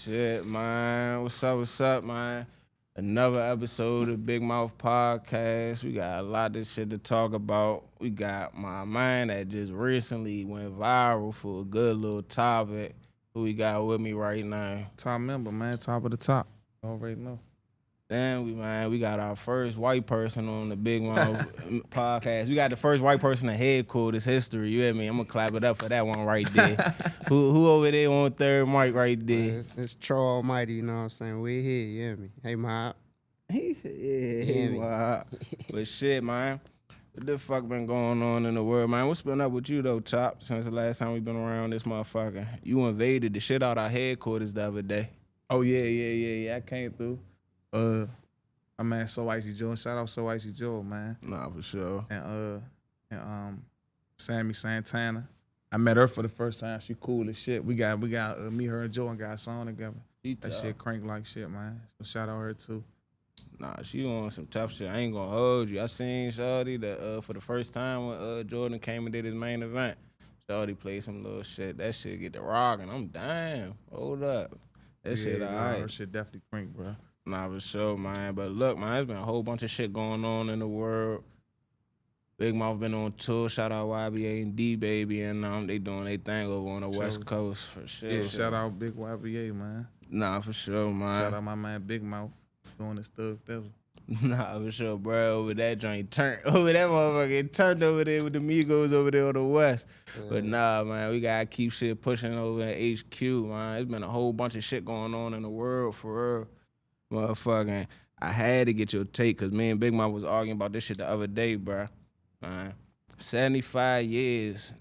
Shit, man. What's up, man? Another episode of Big Mouth Podcast. We got a lot of shit to talk about. We got my man that just recently went viral for a good little topic. Who we got with me right now? Top member, man. Top of the top. Already know. Then we got our first white person on the Big Mouth Podcast. We got the first white person in headquarters history. You hear me? I'm gonna clap it up for that one right there. who over there on third mic right there? It's Troll Almighty, you know what I'm saying? We here, you hear me? Hey, Mob. Wow. But shit, man. What the fuck been going on in the world, man? What's been up with you, though, Chop, since the last time we been around this motherfucker? You invaded the shit out our headquarters the other day. Oh, yeah. I came through. My man, So Icy Joe. Shout out So Icy Joe, man. Nah, for sure. And Sammy Santana. I met her for the first time. She cool as shit. We got me, her, and Joe and got a song together. That shit crank like shit, man. So shout out her too. Nah, she on some tough shit. I ain't gonna hold you. I seen Shawty that for the first time when Jordan came and did his main event. Shawty played some little shit. That shit get the rockin'. I'm damn. Hold up. That shit alright. Her shit definitely crank, bro. Nah, for sure, man. But look, man, there's been a whole bunch of shit going on in the world. Big Mouth been on tour. Shout out YBA and D Baby, and they doing their thing over on the West Coast for sure. Yeah, shout out Big YBA, man. Nah, for sure, man. Shout out my man Big Mouth doing his thug thizzle. Nah, for sure, bro. Over that joint turned over that motherfucker turned over there with the Migos over there on the West. Yeah. But nah, man, we gotta keep shit pushing over at HQ, man. It's been a whole bunch of shit going on in the world for real. Motherfucking, I had to get your take because me and Big Mouth was arguing about this shit the other day, bro. 75 years,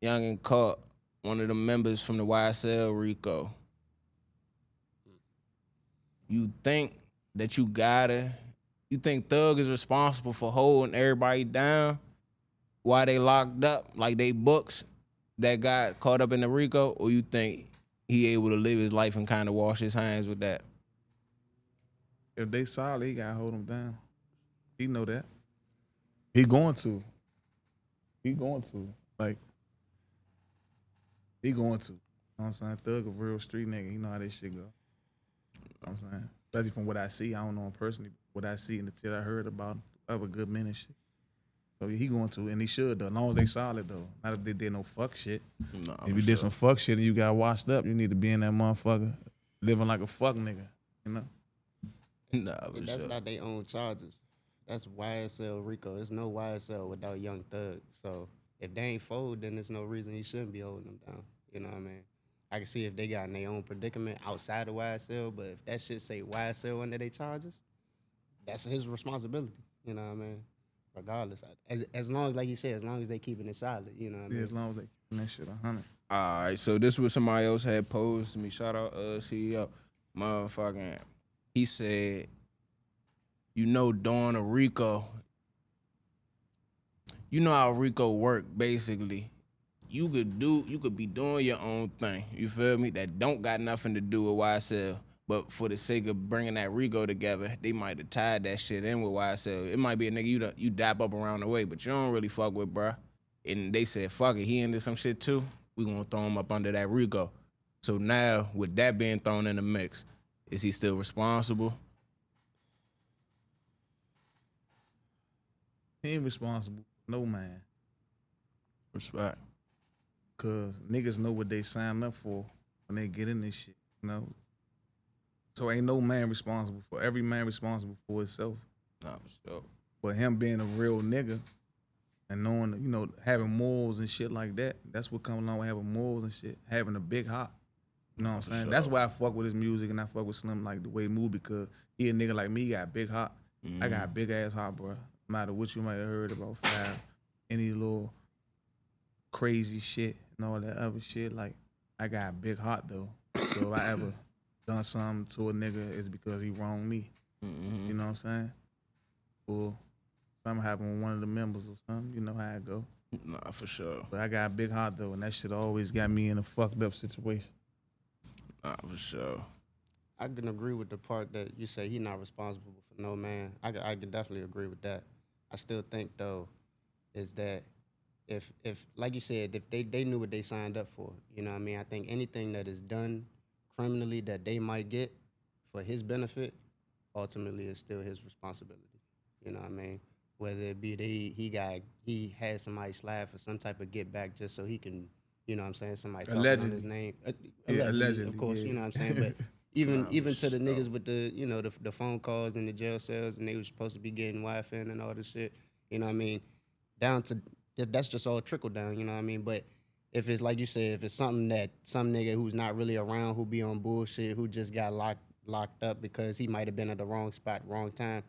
young and caught, one of the members from the YSL Rico. You think that you think Thug is responsible for holding everybody down while they locked up, like they books that got caught up in the Rico, or you think he able to live his life and kind of wash his hands with that? If they solid, he gotta hold them down. He know that. He going to. Like, he going to. You know what I'm saying? Thug a real street nigga. He know how this shit go. You know what I'm saying? Especially from what I see. I don't know him personally. What I see and the shit I heard about him. I have a good minute shit. So he going to, and he should though. As long as they solid though. Not if they did no fuck shit. Nah, if you did some fuck shit and you got washed up, you need to be in that motherfucker living like a fuck nigga. You know? Nah, that's not their own charges. That's YSL Rico. There's no YSL without Young Thug. So if they ain't fold, then there's no reason he shouldn't be holding them down. You know what I mean? I can see if they got in their own predicament outside of YSL, but if that shit say YSL under their charges, that's his responsibility. You know what I mean? Regardless. As long as, like you said, as long as they keeping it solid, you know what I mean? Yeah, as long as they keeping that shit 100. All right, so this was somebody else had posed to me. Shout out CEO. Motherfucking, he said, during a Rico, you know how Rico work, basically. You could be doing your own thing, you feel me? That don't got nothing to do with YSL. But for the sake of bringing that Rico together, they might have tied that shit in with YSL. It might be a nigga you dap up around the way, but you don't really fuck with, bruh. And they said, fuck it, he into some shit too. We gonna throw him up under that Rico. So now, with that being thrown in the mix, is he still responsible? He ain't responsible for no man. Respect. Cause niggas know what they sign up for when they get in this shit, you know? So ain't no man responsible for, every man responsible for himself. Nah, for sure. But him being a real nigga and knowing, having morals and shit like that, that's what comes along with having morals and shit, having a big heart. You know what I'm saying? Sure. That's why I fuck with his music and I fuck with Slim like the way he move, because he a nigga like me, he got a big heart. Mm-hmm. I got a big ass heart, bro. No matter what you might have heard about Five, any little crazy shit and all that other shit, like, I got a big heart though. So if I ever done something to a nigga, it's because he wronged me. Mm-hmm. You know what I'm saying? Or something happened with one of the members or something, you know how it go. Nah, for sure. But I got a big heart though, and that shit always got me in a fucked up situation. Nah, for sure. I can agree with the part that you say he not responsible for no man. I can definitely agree with that. I still think though, is that if like you said, if they knew what they signed up for, you know what I mean? I think anything that is done criminally that they might get for his benefit, ultimately it's still his responsibility. You know what I mean? Whether it be he had somebody slide for some type of get back just so he can, you know what I'm saying, somebody talking on his name. Allegedly, of course, you know what I'm saying? But even to the niggas with the, you know, the phone calls and the jail cells, and they were supposed to be getting YFN and all this shit, you know what I mean? Down to, that's just all trickle down, you know what I mean? But if it's like you said, if it's something that some nigga who's not really around, who be on bullshit, who just got locked up because he might have been at the wrong spot, wrong time,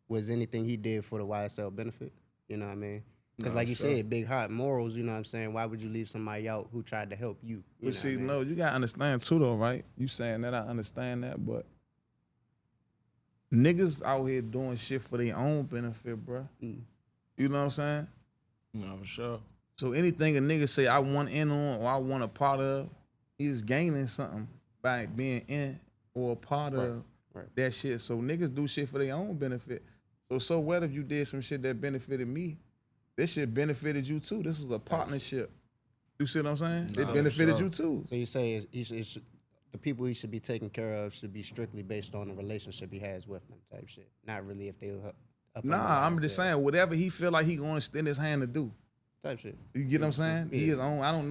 was anything he did for the YSL benefit? You know what I mean? Because like you said, big hot morals, you know what I'm saying? Why would you leave somebody out who tried to help you? But see, no, you got to understand too though, right? You saying that, I understand that, but niggas out here doing shit for their own benefit, bro. You know what I'm saying? No, for sure. So anything a nigga say I want in on or I want a part of, he's gaining something by being in or a part of that shit. So niggas do shit for their own benefit. So what if you did some shit that benefited me? This shit benefited you too. This was a partnership. You see what I'm saying? It benefited you too. So you say the people he should be taking care of should be strictly based on the relationship he has with them type shit. Not really if they were up. Nah, I'm just saying whatever he feel like he gonna extend his hand to do. Type shit. You get what I'm saying? Yeah. He is on. I don't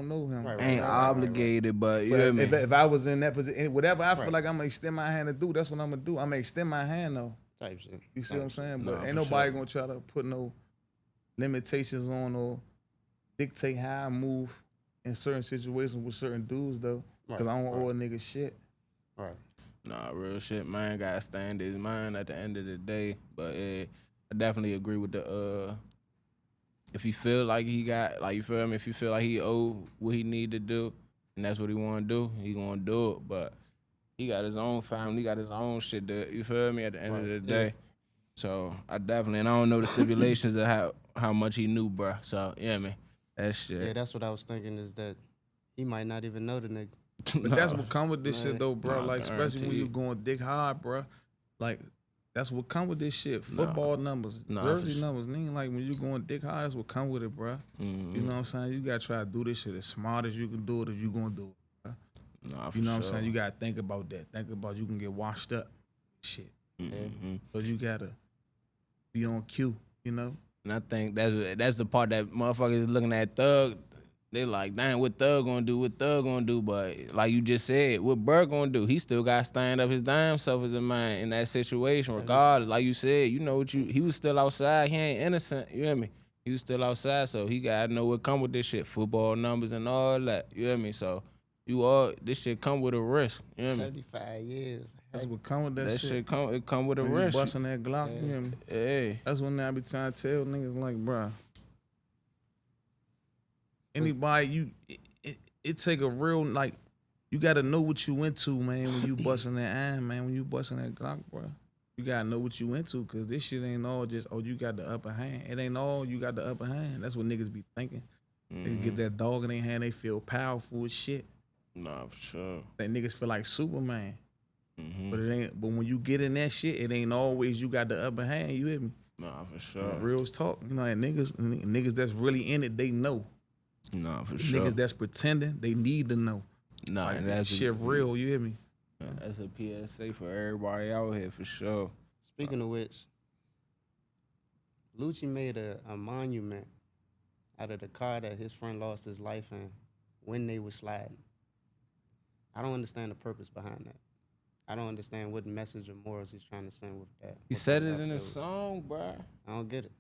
know him. Ain't obligated, but you know what I mean? If I was in that position, whatever I feel like I'm gonna extend my hand to do, that's what I'm gonna do. I'm gonna extend my hand though. Type shit. You see what I'm saying? But ain't nobody gonna try to put no limitations on or dictate how I move in certain situations with certain dudes though. Cause I don't owe a nigga shit. Right. Nah, real shit. Man gotta stand his mind at the end of the day. But I definitely agree with the if he feel like he got, like, you feel me? If you feel like he owe what he need to do, and that's what he want to do, he gonna do it. But he got his own family, he got his own shit to, you feel me? At the end of the day. So I definitely, and I don't know the stipulations of how much he knew, bruh. So yeah, man, that shit. Yeah, that's what I was thinking, is that he might not even know the nigga. But that's what come with this shit though, bro. Like especially when you going dick hard, bro. Like that's what come with this shit. Football numbers, jersey numbers. Ain't like when you going dick hard, that's what come with it, bro. You know what I'm saying? You gotta try to do this shit as smart as you can do it if you gonna do it, bro. You know what I'm saying? You gotta think about that. Think about you can get washed up. Shit. So you gotta be on cue, you know? And I think that's the part that motherfuckers is looking at Thug. They like, damn, what Thug gonna do? What Thug gonna do? But like you just said, what Bird gonna do? He still got to stand up his damn self as a man in that situation, regardless. Like you said, you know what he was still outside. He ain't innocent. You hear me? He was still outside, so he gotta know what come with this shit. Football numbers and all that. You hear me? So this shit come with a risk. You hear me? 75 years. That's what come with that shit. It come with a when risk. You busting that Glock, you hear me? Hey. That's when I be trying to tell niggas like, bruh. Anybody, it take a real, like, you gotta know what you into, man, when you busting that iron, man, when you busting that Glock, bro. You gotta know what you into, cause this shit ain't all just, oh, you got the upper hand. It ain't all you got the upper hand. That's what niggas be thinking. They get that dog in their hand, they feel powerful as shit. Nah, for sure. That niggas feel like Superman. But it ain't. But when you get in that shit, it ain't always you got the upper hand. You hear me? Nah, for sure. Real talk. You know, and niggas that's really in it, they know. Nah, for sure. Niggas that's pretending, they need to know. Nah, like, and that's shit real. You hear me? That's a PSA for everybody out here for sure. Speaking of which, Lucci made a monument out of the car that his friend lost his life in when they were sliding. I don't understand the purpose behind that. I don't understand what message or morals he's trying to send with that. He said it in a song, bruh. I don't get it.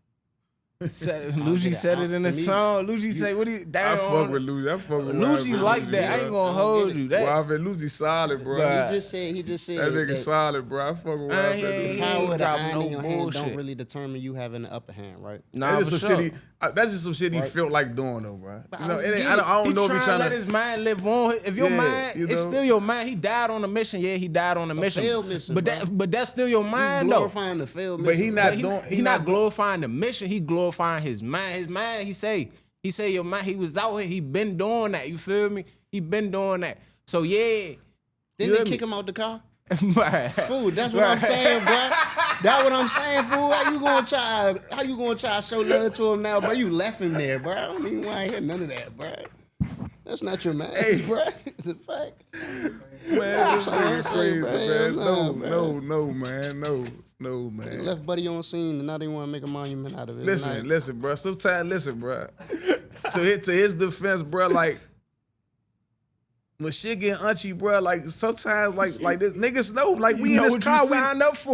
Lucci said it in a song. Lucci say what he I fuck with Lucci. I fuck with Lucci like that. I ain't gonna hold you. Well, I mean, Lucci solid, bro. He just said that nigga solid, bro. I fuck with the power of the iron in your hand bullshit. don't really determine you having the upper hand, right? Nah, that's just some shit he felt like doing though, bro. You know, I don't know if he's trying to let his mind live on. If your mind, you know? it's still your mind. He died on a mission. Yeah, he died on a mission. Failed mission, but that's still your mind though. Glorifying the failed mission. But he not glorifying the mission. He glorifying his mind. His mind. He say your mind. He was out here. He been doing that. You feel me? He been doing that. So yeah. Didn't they kick him out the car? Right. Fool, that's what I'm saying, bro. That's what I'm saying, fool. How you gonna try to show love to him now, bro? You left him there, bro. I don't even want to hear none of that, bro. That's not your man, bro. It's a fact. Man, this is crazy, man. Nah, No, man. Left Buddy on scene and now they want to make a monument out of it. Listen, bro. Sometimes, listen, bro. To his defense, bro, like, when shit get unchy, bro, like, sometimes, like this, niggas know, like, we in this car,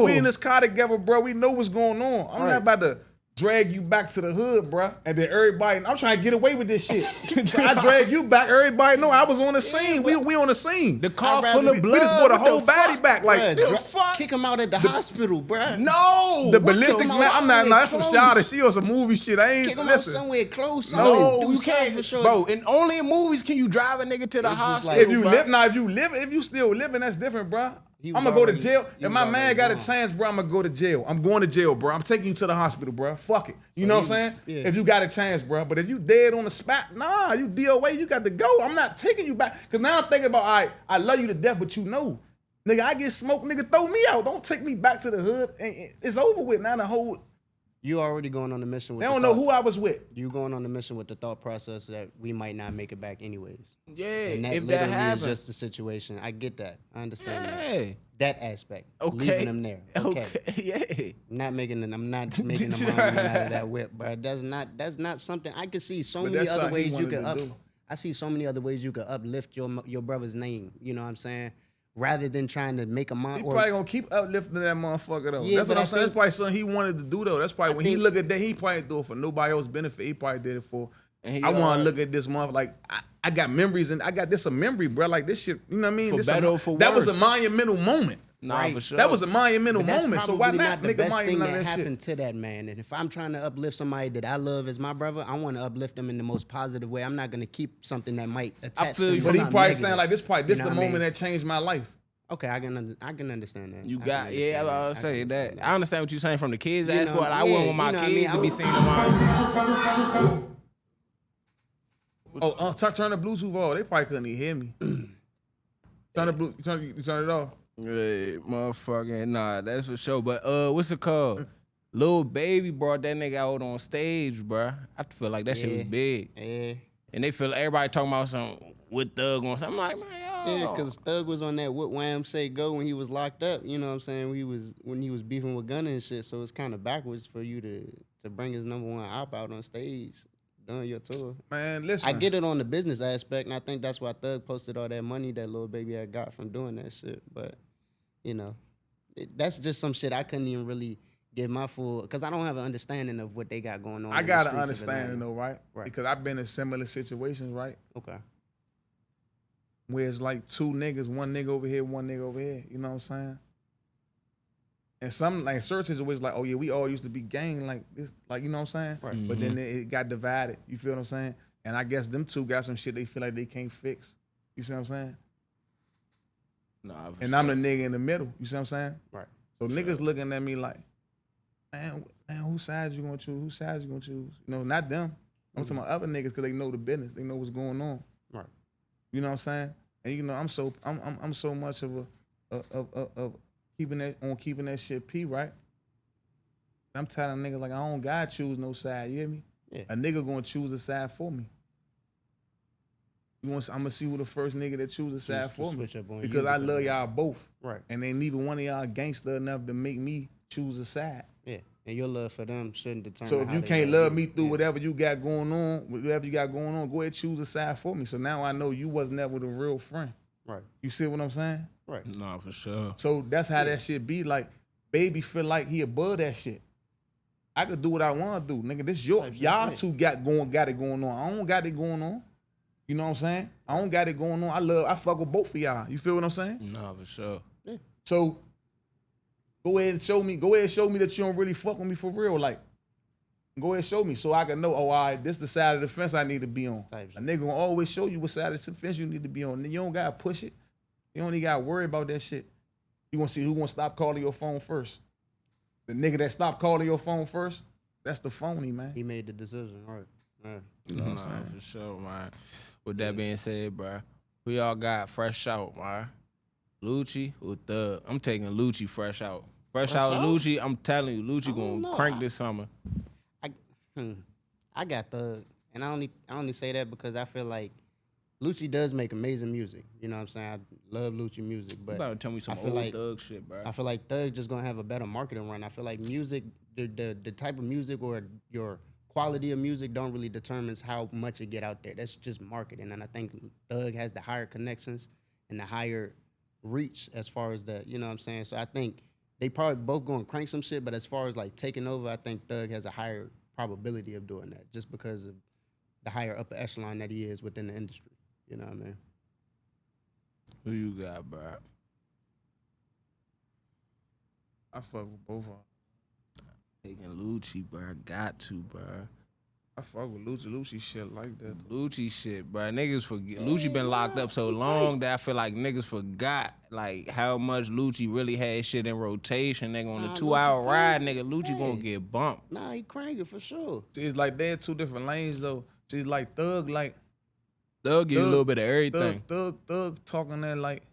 we in this car together, bro. We know what's going on. I'm not about to drag you back to the hood, bro, and then everybody, I'm trying to get away with this shit. So I drag you back, everybody know I was on the scene. We on the scene. The car full of blood. We just brought a whole body back. Like, bruh, fuck? Kick him out at the hospital, bro. No. The ballistics, man, I'm not, that's some shot. She on some movie shit. I ain't, Kick him out somewhere close. No, you you can't. for sure. Bro, and only in movies can you drive a nigga to the hospital. If you still living, that's different, bro. I'm gonna go to jail. If my man got a chance, bro, I'm gonna go to jail. I'm going to jail, bro. I'm taking you to the hospital, bro. Fuck it. You know what I'm saying? Yeah. If you got a chance, bro. But if you dead on the spot, nah, you DOA, you got to go. I'm not taking you back. Cause now I'm thinking about, all right, I love you to death, but you know, nigga, I get smoked, nigga, throw me out. Don't take me back to the hood. It's over with now. The whole. You already going on the mission with they don't know who I was with. You going on the mission with the thought process that we might not make it back anyways. Yeah, and that if literally that happens, is just the situation. I get that. I understand yeah. that aspect. Okay. Leaving them there. Okay. Yeah. I'm not making a monument out of that whip, bro. That's not something I could see so many other ways you could I see so many other ways you could uplift your brother's name. You know what I'm saying? Rather than trying to make a He probably gonna keep uplifting that motherfucker though. Yeah, that's what I'm saying. That's probably something he wanted to do though. That's probably when he look at that, he probably do it for nobody else's benefit. He probably did it for. I want to look at this month like I got memories and I got this a memory, bro. Like this shit, you know what I mean? For better or for worse. That was a monumental moment. Nah, right. for sure. That was a monumental moment. So why not the make a best thing monument that out of that happened shit? to that man? And if I'm trying to uplift somebody that I love as my brother, I want to uplift them in the most positive way. I'm not gonna keep something that might attach. But he probably saying like this. Probably this the moment that changed my life. Okay, I can understand that. You got I was say that. I understand what you're saying from the kids' You know, aspect. I wouldn't want my kids to be seeing them. Turn the Bluetooth off. They probably couldn't even hear me. You turn it off. Hey, motherfucking nah, that's for sure. But what's it called? Lil Baby brought that nigga out on stage, bruh. I feel like that shit was big. Yeah. And they feel everybody talking about something with Thug on something. I'm like, man, yo. Yeah, because Thug was on that What Wham Say Go when he was locked up. You know what I'm saying? When he was beefing with Gunna and shit. So it's kind of backwards for you to bring his #1 op out on stage during your tour. Man, listen. I get it on the business aspect, and I think that's why Thug posted all that money that Lil Baby had got from doing that shit. But, you know, that's just some shit I couldn't even really give my full, because I don't have an understanding of what they got going on. I got an understanding though, right? Because I've been in similar situations, right? Okay. Where it's like two niggas, one nigga over here, one nigga over here. You know what I'm saying? And some like certain situations like, oh yeah, we all used to be gang like this, like you know what I'm saying? Right. But then it got divided. You feel what I'm saying? And I guess them two got some shit they feel like they can't fix. You see what I'm saying? Nah, and I'm the nigga in the middle. You see what I'm saying? Right. So niggas looking at me like, man, whose side you gonna choose? Whose side you gonna choose? You know, not them. I'm talking about other niggas because they know the business. They know what's going on. Right. You know what I'm saying? And you know, I'm so much of keeping that shit P, right? I'm telling niggas like I don't gotta choose no side. You hear me? Yeah. A nigga gonna choose a side for me. I'm gonna see who the first nigga that choose a side for me because I love y'all both. Right. And ain't neither one of y'all gangster enough to make me choose a side. Yeah. And your love for them shouldn't determine. So if you can't love me through whatever you got going on, go ahead choose a side for me. So now I know you was never the real friend. Right. You see what I'm saying? Right. Nah, for sure. So that's how that shit be. Like, Baby feel like he above that shit. I could do what I want to do, nigga. This y'all two got it going on. I don't got it going on. You know what I'm saying? I don't got it going on. I fuck with both of y'all. You feel what I'm saying? Nah, for sure. Yeah. So go ahead and show me that you don't really fuck with me for real. Like, go ahead and show me so I can know, oh, all right, this the side of the fence I need to be on. A nigga gonna always show you what side of the fence you need to be on. You don't gotta push it. You don't even gotta worry about that shit. You gonna see who gonna stop calling your phone first. The nigga that stopped calling your phone first, that's the phony, man. He made the decision, right? Yeah. You know what I'm saying? For sure, man. With that being said, bro, we all got fresh out, man. Lucci or Thug? I'm taking Lucci fresh out. Fresh out Lucci, I'm telling you, Lucci gonna crank this summer. I got Thug, and I only say that because I feel like Lucci does make amazing music. You know what I'm saying? I love Lucci music, You but better tell me some I feel old like thug shit, bro. I feel like Thug just gonna have a better marketing run. I feel like music, the type of music or your quality of music don't really determines how much it get out there. That's just marketing, and I think Thug has the higher connections and the higher reach as far as the, you know what I'm saying? So I think they probably both gonna crank some shit, but as far as like taking over, I think Thug has a higher probability of doing that just because of the higher upper echelon that he is within the industry. You know what I mean? Who you got, bro? I fuck with both of them. Taking Lucci, bro. Got to, bro. I fuck with Lucci shit like that. Lucci shit, bro. Niggas forget. Lucci been locked up so long that I feel like niggas forgot like how much Lucci really had shit in rotation. Nigga on the Nah, 2-hour Lucci ride, crazy. nigga, Lucci gonna Hey. get bumped. Nah, he cranking for sure. See, it's like they're two different lanes though. She's like Thug, like They'll give you a little bit of everything. Thug talking that like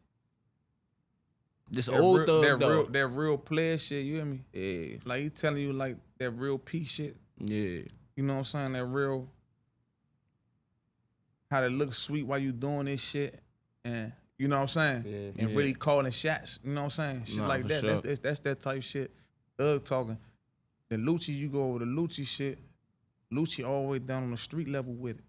This that old real, thug though. that real player shit. You hear me? Yeah, Like he telling you like that real peace shit. yeah. You know what I'm saying? That real how to look sweet while you doing this shit, and you know what I'm saying? Yeah. And Yeah. really calling shots. You know what I'm saying? Shit Nah, like for that. sure. That's that type shit. Thug talking. Then Lucci, you go over the Lucci shit. Lucci all the way down on the street level with it.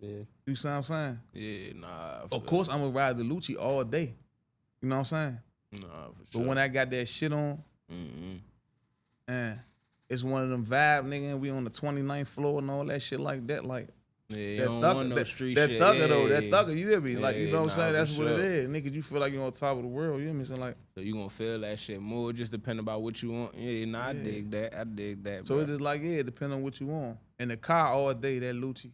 Yeah. You see what I'm saying? Yeah, nah. Of course, I'm gonna ride the Lucci all day. You know what I'm saying? Nah, for sure. But when I got that shit on, and it's one of them vibe, nigga, and we on the 29th floor and all that shit like that, like yeah, you that don't thugger, want no that, street that shit. thugger though, Yeah. that thugger, you hear me? Like, you Yeah, know what I'm nah, saying? for That's what it sure. is. Niggas, you feel like you're on top of the world, you hear me? So like, So you gonna feel that shit more, just depending about what you want. Yeah, nah, I dig that. I dig that. so bro. it's just like, yeah, depending on what you want. In the car all day, that Lucci.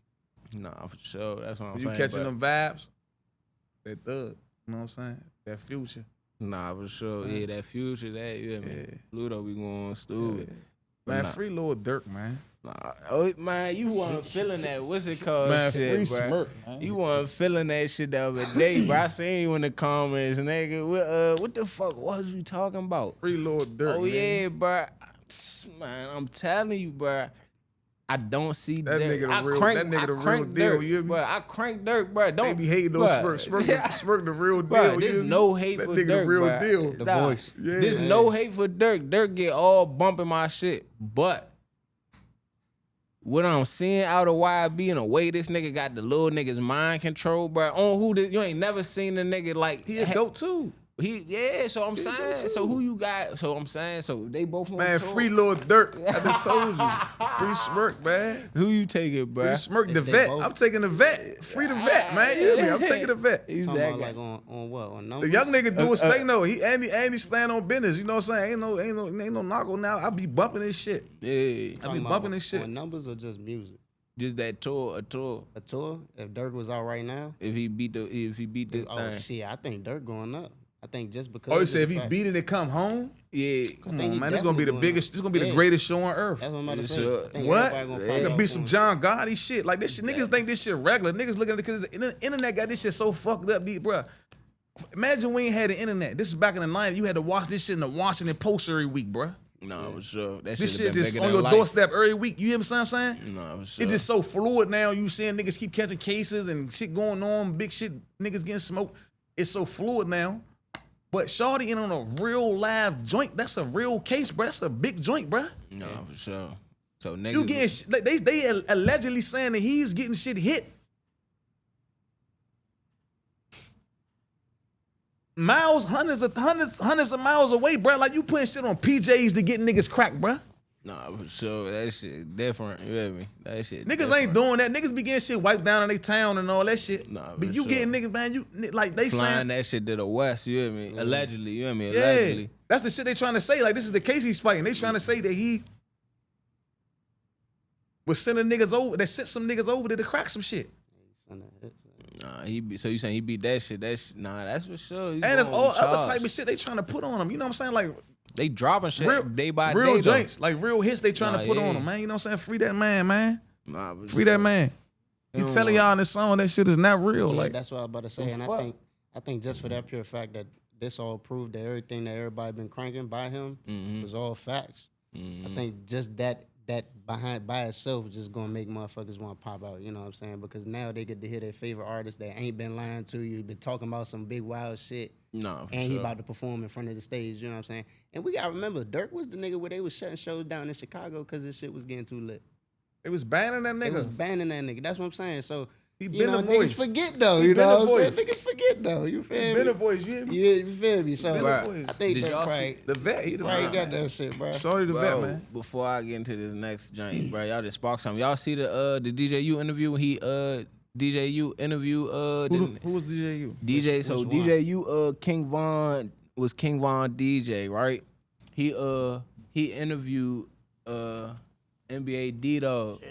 Nah, for sure. That's what I'm When saying. you catching but- them vibes, that thug, you know what I'm saying? That future. Nah, for sure. Yeah. Yeah, that future, that, you hear me? Yeah. Ludo be going stupid. But Man, nah. free Lil Durk, man. Nah. Oh, man, you wasn't feeling that. What's it called? Man, shit, free bruh. Smirk, man. You wasn't feeling that shit the other day, bro. I seen you in the comments, nigga. What the fuck was we talking about? Free Lil Durk, Oh, man. yeah, bro. Man, I'm telling you, bro. I don't see That Dirk. nigga the I real- crank- that nigga I the real crank deal, Dirk, you hear me? Bro, I crank Dirk, bro. Don't They be hating those bruh. Smirk the real deal. Bruh, you there's hear me? no hate that for nigga Dirk, the real bruh. deal. The Nah, voice. Yeah. There's no hate for Dirk. Dirk get all bumping my shit. But what I'm seeing out of YB and the way this nigga got the little niggas mind control, bro. On who this, you ain't never seen a nigga like He a dope too. Yeah, so I'm He a dope saying. too. So who you got? So I'm saying. So they both on Man, tour. free Lil Durk. I just told you. Free Smirk, man. Who you taking, bro? Free Smirk the If they vet. both- I'm taking the vet. Free the vet, man. You hear me? I'm taking the vet. Talking Exactly. about like on what? On The numbers? young nigga do his thing though. He and he stand on business. You know what I'm saying? Ain't no knock on now. I be bumping this shit. Yeah, I be Talking about bumping this shit. On numbers or just music? just that tour, a tour. A tour? If Dirk was out right now? If he beat the Oh, thing, shit, I think Dirk going up. I think just because. Oh, you of said if the he fact- beat it and come home? yeah. Come think on, he man. This gonna be the definitely biggest. This gonna be the Yeah. greatest show on earth. That's what I'm about to say. Sure. I think What? everybody gonna It probably gonna be up some on- John Gotti shit. Like this shit, niggas think this shit regular. Niggas looking at it because the internet got this shit so fucked up, bruh. Imagine we ain't had the internet. This is back in the 90s. You had to watch this shit in the Washington Post every week, bruh. No, for sure. That This shit shit just bigger on than your life. doorstep every week. You hear what I'm saying? No, for sure. It's just so fluid now. You seeing niggas keep catching cases and shit going on, big shit, niggas getting smoked. It's so fluid now. But Shawty in on a real live joint, that's a real case, bro. That's a big joint, bro. No, for sure. So niggas, You getting they allegedly saying that he's getting shit hit. Miles, hundreds of miles away, bro. Like you putting shit on PJs to get niggas cracked, bro. nah, for sure. That shit different. You hear me? That shit. Niggas different. ain't doing that. Niggas be getting shit wiped down in their town and all that shit. Nah, but for you sure. getting niggas, man, you like they flying saying, that shit to the west. You hear me? Allegedly. You hear me? yeah, Allegedly. that's the shit they trying to say. Like this is the case he's fighting. They trying to say that he was sending niggas over. That sent some niggas over there to crack some shit. Nah, so you saying he beat that shit? Nah, that's for sure. He's And there's going all charged. other type of shit they trying to put on him. You know what I'm saying? Like They dropping shit real, day by real day. though. joints, like real hits they trying Nah, to put yeah. on him, man. You know what I'm saying? Free that man. Nah, for Free sure. that man. He don't telling want- y'all in this song that shit is not real. Yeah, Like that's what I was about to say, and fuck? I think just for that pure fact that this all proved that everything that everybody been cranking by him Mm-hmm. was all facts. I think just that that by itself is just gonna make motherfuckers want to pop out. You know what I'm saying? Because now they get to hear their favorite artist that ain't been lying to you, been talking about some big wild shit. No, for And sure. he about to perform in front of the stage, you know what I'm saying? And we gotta remember, Durk was the nigga where they was shutting shows down in Chicago because this shit was getting too lit. It was banning that They was nigga. banning that nigga. That's what I'm saying. So, He you been know, a niggas voice. forget though. He You been know a what I'm saying? voice. Niggas forget though. You feel Been me? a voice, you hear me? You feel me? So, Been a Bruh, voice. I think did Durk y'all probably, The vet, he the probably vet. got that shit, bro. Shorty the vet, Bro, man. before I get into this next joint, bro, y'all just spark something. Y'all see the DJU interview? He DJU interview Who was DJU? DJ. So which one? DJU King Von was King Von DJ, right? He interviewed NBA D Dog.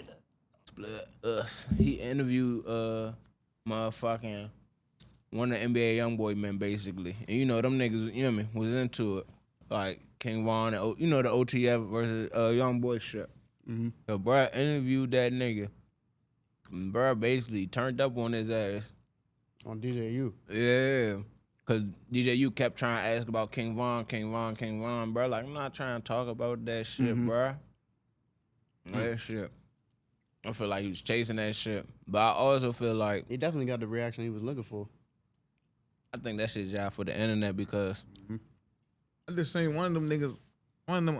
Split us. He interviewed motherfucking one of the NBA YoungBoy men basically, and you know them niggas, you know what I mean, was into it, like King Von and you know the OTF versus YoungBoy shit. So bro interviewed that nigga. And bro basically turned up on his ass. On DJU. Yeah. Cause DJU kept trying to ask about King Von, bro. Like, I'm not trying to talk about that shit, bro. That shit. I feel like he was chasing that shit. But I also feel like, He definitely got the reaction he was looking for. I think that shit's job for the internet because I just seen one of them niggas, one of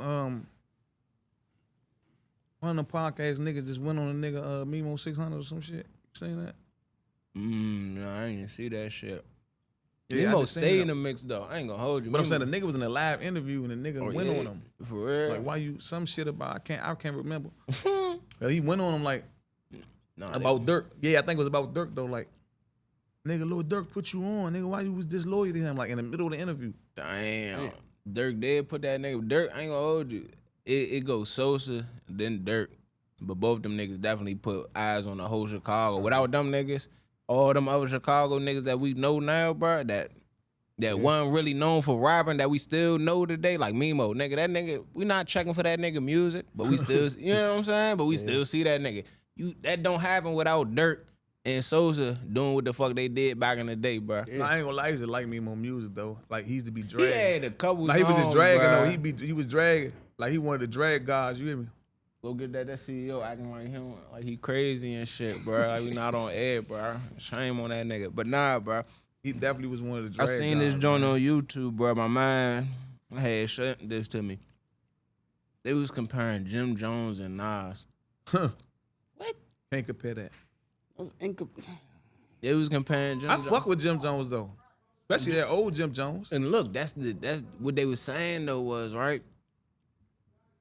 them podcast niggas just went on a nigga Mimo 600 or some shit. You seen that? no, I ain't even see that shit. Yeah, I Nemo just seen stay that. in the mix though. I ain't gonna hold you. But I'm saying Memo- the nigga was in a live interview and the nigga Oh, went yeah. on him. For real. Like why you some shit about I can't remember. But he went on him like Nah, about Durk. Yeah, I think it was about Durk though. Like, nigga, Lil Durk put you on. Nigga, why you was disloyal to him? Like in the middle of the interview. Damn. Dirk did put that nigga. Dirk, I ain't gonna hold you. It goes Sosa, then Dirk. But both them niggas definitely put eyes on the whole Chicago. Without them niggas, all them other Chicago niggas that we know now, bro, that wasn't really known for rapping that we still know today, like Mimo, nigga, that nigga, we not checking for that nigga music, but we still, you know what I'm saying? But we still see that nigga. That don't happen without Dirk and Sosa doing what the fuck they did back in the day, bro. Nah, I ain't gonna lie, he used to like me more music though. Like he used to be He dragging. had a couple Like he was just songs, dragging bruh. though. He was dragging. Like he wanted to drag guys. You hear me? Go get that CEO acting like him, like he crazy and shit, bro. Like we not on air, bro. Shame on that nigga. But nah, bro. He definitely was one of the I drag seen guys, this joint man. on YouTube, bro. My mind had shut this to me. They was comparing Jim Jones and Nas. What? Can't compare that. They was comparing Jim I Jones. fuck with Jim Jones though. Especially that old Jim Jones. And look, that's what they was saying though was, right?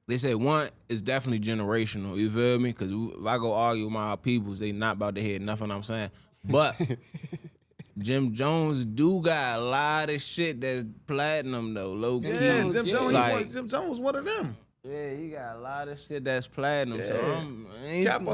They said one is definitely generational, you feel me? Because if I go argue with my peoples, they not about to hear nothing I'm saying. But Jim Jones do got a lot of shit that's platinum though, low key. Yeah, Jim Jones. Like, Jim Jones was one of them. yeah, he got a lot of shit that's platinum. So Yeah. I'm,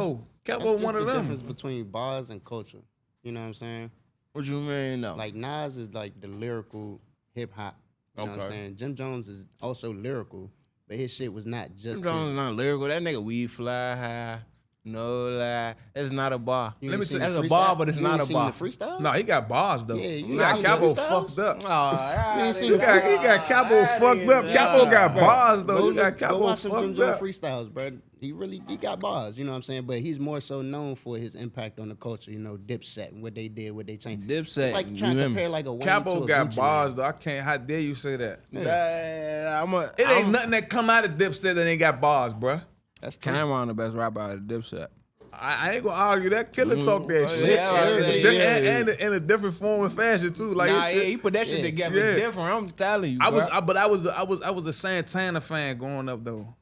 Capo That's just one the of them. difference between bars and culture. You know what I'm saying? what you mean though? Like Nas is like the lyrical hip hop. You know what I'm Okay. saying? Jim Jones is also lyrical, but his shit was not just Jim Jones his. is not lyrical. That nigga we fly high, no lie. That's not a bar. You Let ain't me seen tell- the that's a freestyle- bar, but it's you not ain't a seen bar. the freestyle? No, he got bars though. Yeah, he you got seen the Capo freestyles? fucked up. Oh, You ain't seen He the got Capo fucked up. Capo got bars though. He got Go Capo watch some Jim fucked Jones up. freestyles, bro. He got bars, you know what I'm saying? But he's more so known for his impact on the culture, you know, Dipset and what they did, what they changed. Dipset, It's like you trying to hear me? compare like a Wayne to Capo a got Gucci bars Man. though. I can't. How dare you say that? It It ain't nothing that come out of Dipset that ain't got bars, bruh. That's true. Cameron the best rapper out of Dipset. I ain't gonna argue that. Killer talk that shit. yeah, I was like, yeah. And in a different form and fashion too. Like Nah, his yeah, shit. he put that shit Yeah. together Yeah. different. I'm telling you, I was bruh. I was a Santana fan growing up though.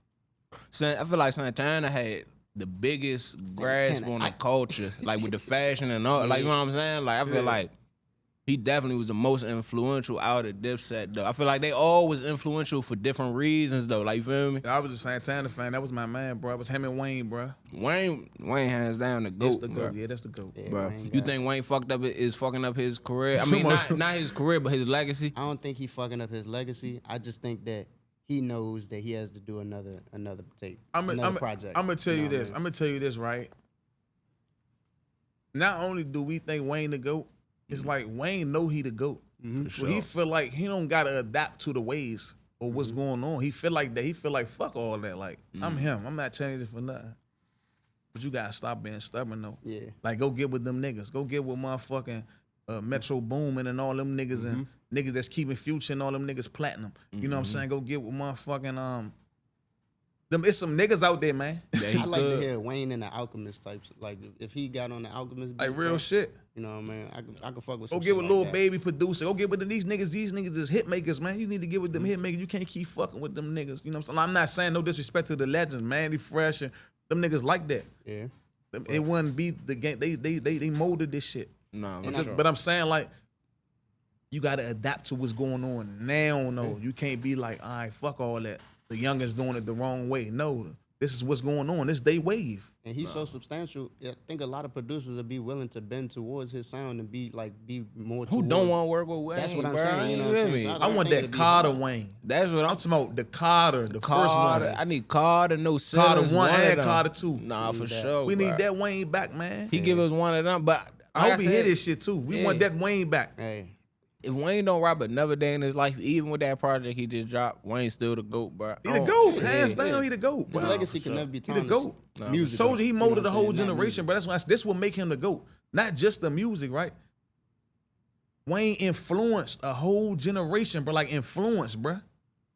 I feel like Santana had the biggest grasp Santana, on the culture, like with the fashion and all. Like, you know what I'm saying? Like, I feel Yeah. like he definitely was the most influential out of Dipset, though. I feel like they all was influential for different reasons, though. Like, you feel me? I was a Santana fan. That was my man, bro. It was him and Wayne, bro. Wayne hands down the That's GOAT, the bruh. goat. Yeah, that's the goat. Yeah, Bro, Wayne you got- think Wayne is fucking up his career? I mean, not his career, but his legacy. I don't think he fucking up his legacy. I just think that he knows that he has to do another tape, another project. I'm gonna tell you know what I this. mean? I'm gonna tell you this, right? Not only do we think Wayne the GOAT, it's like Wayne know he the GOAT. For So he feel like he don't gotta adapt to the ways. or what's going on. He feel like that. He feel like fuck all that. Like I'm him. I'm not changing for nothing. But you gotta stop being stubborn though. Yeah. Like go get with them niggas. Go get with motherfucking Metro Boomin and all them niggas and niggas that's keeping Future and all them niggas platinum. You know what I'm saying? Go get with motherfucking them. It's some niggas out there, man. Yeah, I like to hear Wayne and the Alchemist types. Like if he got on the Alchemist, beat, Like real bro, shit. You know what I mean? I could fuck with. Go Some get shit with like Lil that. Baby producer. Go get with these niggas. These niggas is hit makers, man. You need to get with them hit makers. You can't keep fucking with them niggas. You know what I'm saying? I'm not saying no disrespect to the legends, man. They fresh and them niggas like that. Yeah. It wouldn't be the game. They molded this shit. No, But I'm saying like you gotta adapt to what's going on now. No, you can't be like, all right, fuck all that. The youngest doing it the wrong way. No, this is what's going on. This they wave. And he's so substantial. I think a lot of producers would be willing to bend towards his sound and be more. Who don't want to work with Wayne? That's what I'm bro? saying. You know what I'm saying? So I want think that it'd be Carter hard. Wayne. That's what I'm I'm talking about. The Carter, the first Carter. one. I need Carter, no Carter Simmons, 1 of and them. Carter 2. Nah, for Need that. sure. We bro. need that Wayne back, man. He give us one of them, but I like hope he said, hit this shit too. We want that Wayne back. Hey, If Wayne don't rap another day in his life, even with that project he just dropped, Wayne's still the GOAT, bro. He the GOAT. Hands down, he the GOAT. his bro. legacy can never be He the tarnished. GOAT. Music. Told you he molded the whole Not generation, music. bro. That's why this will make him the GOAT. Not just the music, right? Wayne influenced a whole generation, bro. Like influenced, bro.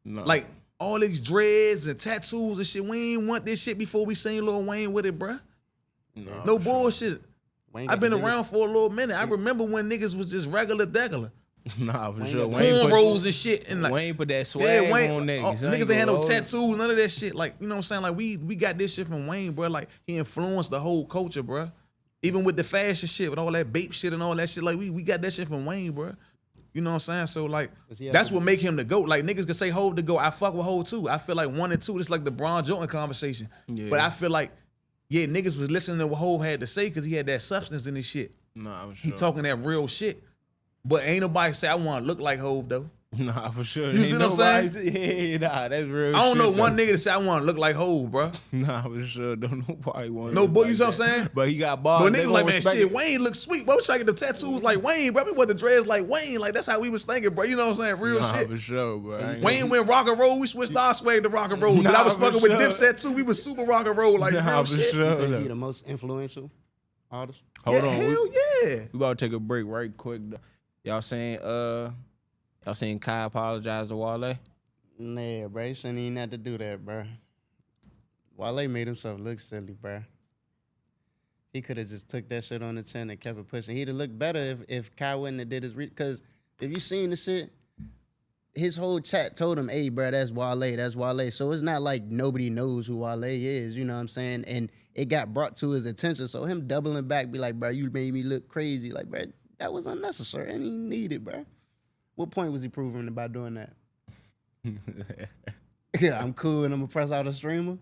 No. Like all these dreads and tattoos and shit. We ain't want this shit before we seen Lil Wayne with it, bro. No bullshit. Wayne got I've been the around biggest- for a little minute. I remember when niggas was just regular degular. Nah, for Wayne sure. got Cornrows and shit. And like, Wayne put that swag yeah, Wayne, on niggas. niggas ain't had no tattoos, none of that shit. Like, you know what I'm saying? Like, we got this shit from Wayne, bro. Like, he influenced the whole culture, bro. Even with the fashion shit, with all that bape shit and all that shit. Like, we got that shit from Wayne, bro. You know what I'm saying? So, like, that's what make him the GOAT. Like, niggas can say Hov the GOAT. I fuck with Hov, too. I feel like 1 and 2, it's like the Bron Jordan conversation. Yeah. But I feel like, yeah, niggas was listening to what Hov had to say because he had that substance in his shit. Nah, for He sure. talking that real shit. But ain't nobody say I want to look like Hov, though. Nah, for sure. You see what I'm Yeah, nah, that's real. I don't know shit, one though. nigga to say I want to look like Hov, bro. Nah, for sure. Don't nobody want. No, to boy, look you see like what I'm that. saying? But he got bars. But They niggas gonna like, man, respect shit, it. Wayne look sweet. Bro, we trying to get the tattoos like Wayne, bro. We want the dreads like Wayne. Like, that's how we was thinking, bro. You know what I'm saying? Real Nah, shit. for sure, bro. I ain't Wayne went rock and roll. We switched our swag to rock and roll. But I Nah, was for fucking with sure. Dipset, too. We was super rock and roll. Like, Nah, real for shit. sure. Think though. he the most influential artist? Hold Yeah, on. hell yeah. We about to take a break right quick. Though. Y'all saying Kai apologized to Wale? Nah, bro. He shouldn't even have to do that, bro. Wale made himself look silly, bro. He could have just took that shit on the chin and kept it pushing. He'd have looked better if Kai wouldn't have did his because if you seen the shit, his whole chat told him, hey, bro, that's Wale, that's Wale. So it's not like nobody knows who Wale is, you know what I'm saying? And it got brought to his attention. So him doubling back, be like, bro, you made me look crazy. Like, bro, that was unnecessary. I didn't even need it, bro. What point was he proving by doing that? Yeah, I'm cool and I'm gonna press out a streamer.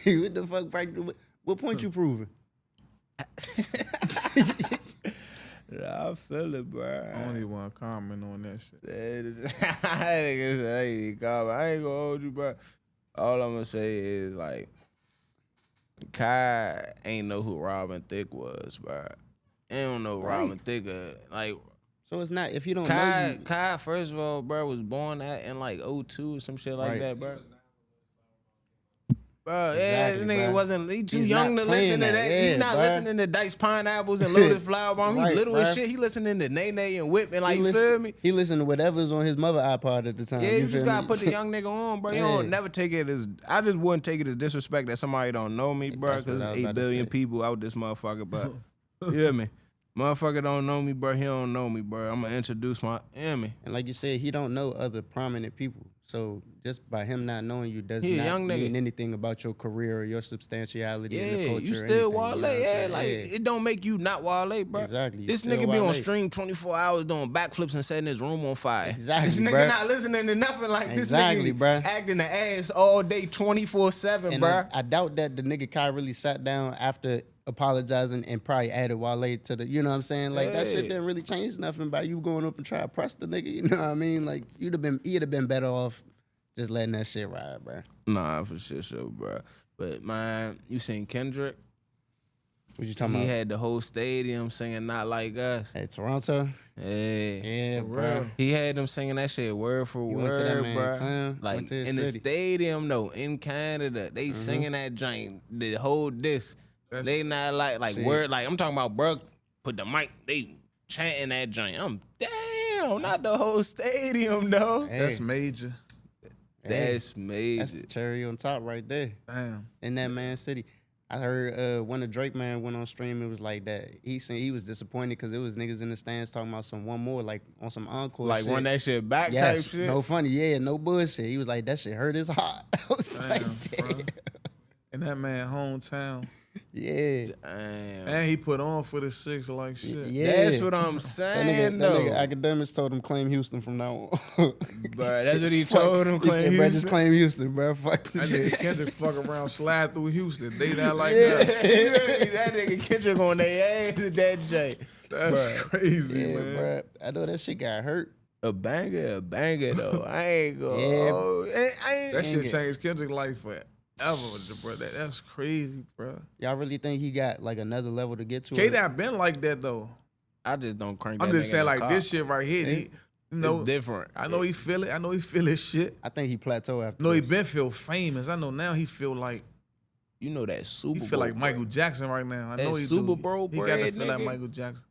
What the fuck, bro? What point you proving? I feel it, bro. I don't even want to comment on that shit. I ain't gonna hold you, bro. All I'm gonna say is like, Kai ain't know who Robin Thicke was, bro. Ain't don't know Robin Thicke. Like So it's not if you don't know. Kai, first of all, bro, was born in like 02 or some shit like Right. that, bro. Bro, Exactly, yeah, this nigga bro. wasn't. He too He's young not to listen to playing that. that. He Yeah, not bro. listening to Diced Pineapples and Loaded Flower Bomb. He Right, little bro. as shit. He listening to Nay Nay and Whip and like, he feel me? He listened to whatever's on his mother iPod at the time. Yeah, you feel just gotta me? put the young nigga on, bro. You Yeah. don't never take it as. I just wouldn't take it as disrespect that somebody don't know me, bro. That's what Because I was there's 8 about to billion say. people out this motherfucker, but you hear me? Motherfucker don't know me, bro. He don't know me, bro. I'm gonna introduce my. You hear me? And like you said, he don't know other prominent people. So just by him not knowing you does He a not young nigga. mean anything about your career or your substantiality in the Yeah, culture. you or still anything, Wale. you know what I'm Yeah, saying? like it don't make you not Wale, bro. Exactly, you This still nigga be on Wale. stream 24 hours doing backflips and setting his room on fire. Exactly, This nigga bruh. not listening to nothing like Exactly, this nigga bruh. acting the ass all day 24/7, And bro. I doubt that the nigga Kai really sat down after apologizing and probably added Wale to the, you know what I'm saying? Like that shit Hey. didn't really change nothing by you going up and trying to press the nigga, you know what I mean? Like he'd have been better off just letting that shit ride, bro. Nah, for sure, bro. But man, you seen Kendrick? What you talking He about? had the whole stadium singing "Not Like Us." At Toronto? Hey. Yeah, bro. He had them singing that shit word for You word, went to that bro. man's town, Like went to his in the city. stadium though, in Canada, they singing that joint, the whole disc. They not like Shit. word. Like I'm talking about, bro. Put the mic. They chanting that joint. I'm damn, not the whole stadium though. Hey, That's major. That's major. that's the cherry on top right there. Damn. In that man's city. I heard when the Drake man went on stream, it was like that. He said he was disappointed because it was niggas in the stands talking about some one more, like on some encore like shit. run that shit back Yes, type shit. no funny, yeah, no bullshit. He was like, that shit hurt his heart. I was Damn, like, bro. damn. In that man hometown. Yeah. Damn. And he put on for the 6 like shit. Yeah. That's what I'm That saying nigga, though. academics told him claim Houston from now on. Bruh, that's what he Fuck. told him, He claim said, bro, just Houston." claim Houston, bro. Fuck That this nigga shit. Kendrick fuck around, slide through Houston. They not like Yeah, that. that nigga Kendrick on their ass with that J. That's crazy, Yeah, man. bro. I know that shit got hurt. A banger though. I ain't gonna. Yeah. I ain't. That shit it. changed Kendrick's life forever, bro. That's crazy, bro. Y'all really think he got like another level to get to? K-Dot been like that though. I just don't crank. I'm that just nigga saying, in the like car. this shit right here. He, you know, It's different. I know he feel it. I know he feel his shit. I think he plateaued after No, he this. been feel famous. I know now he feel like You know that Super he Bowl. feel like bread. Michael Jackson right now. I That know he Super do. Bowl He got to bread, feel like nigga. Michael Jackson.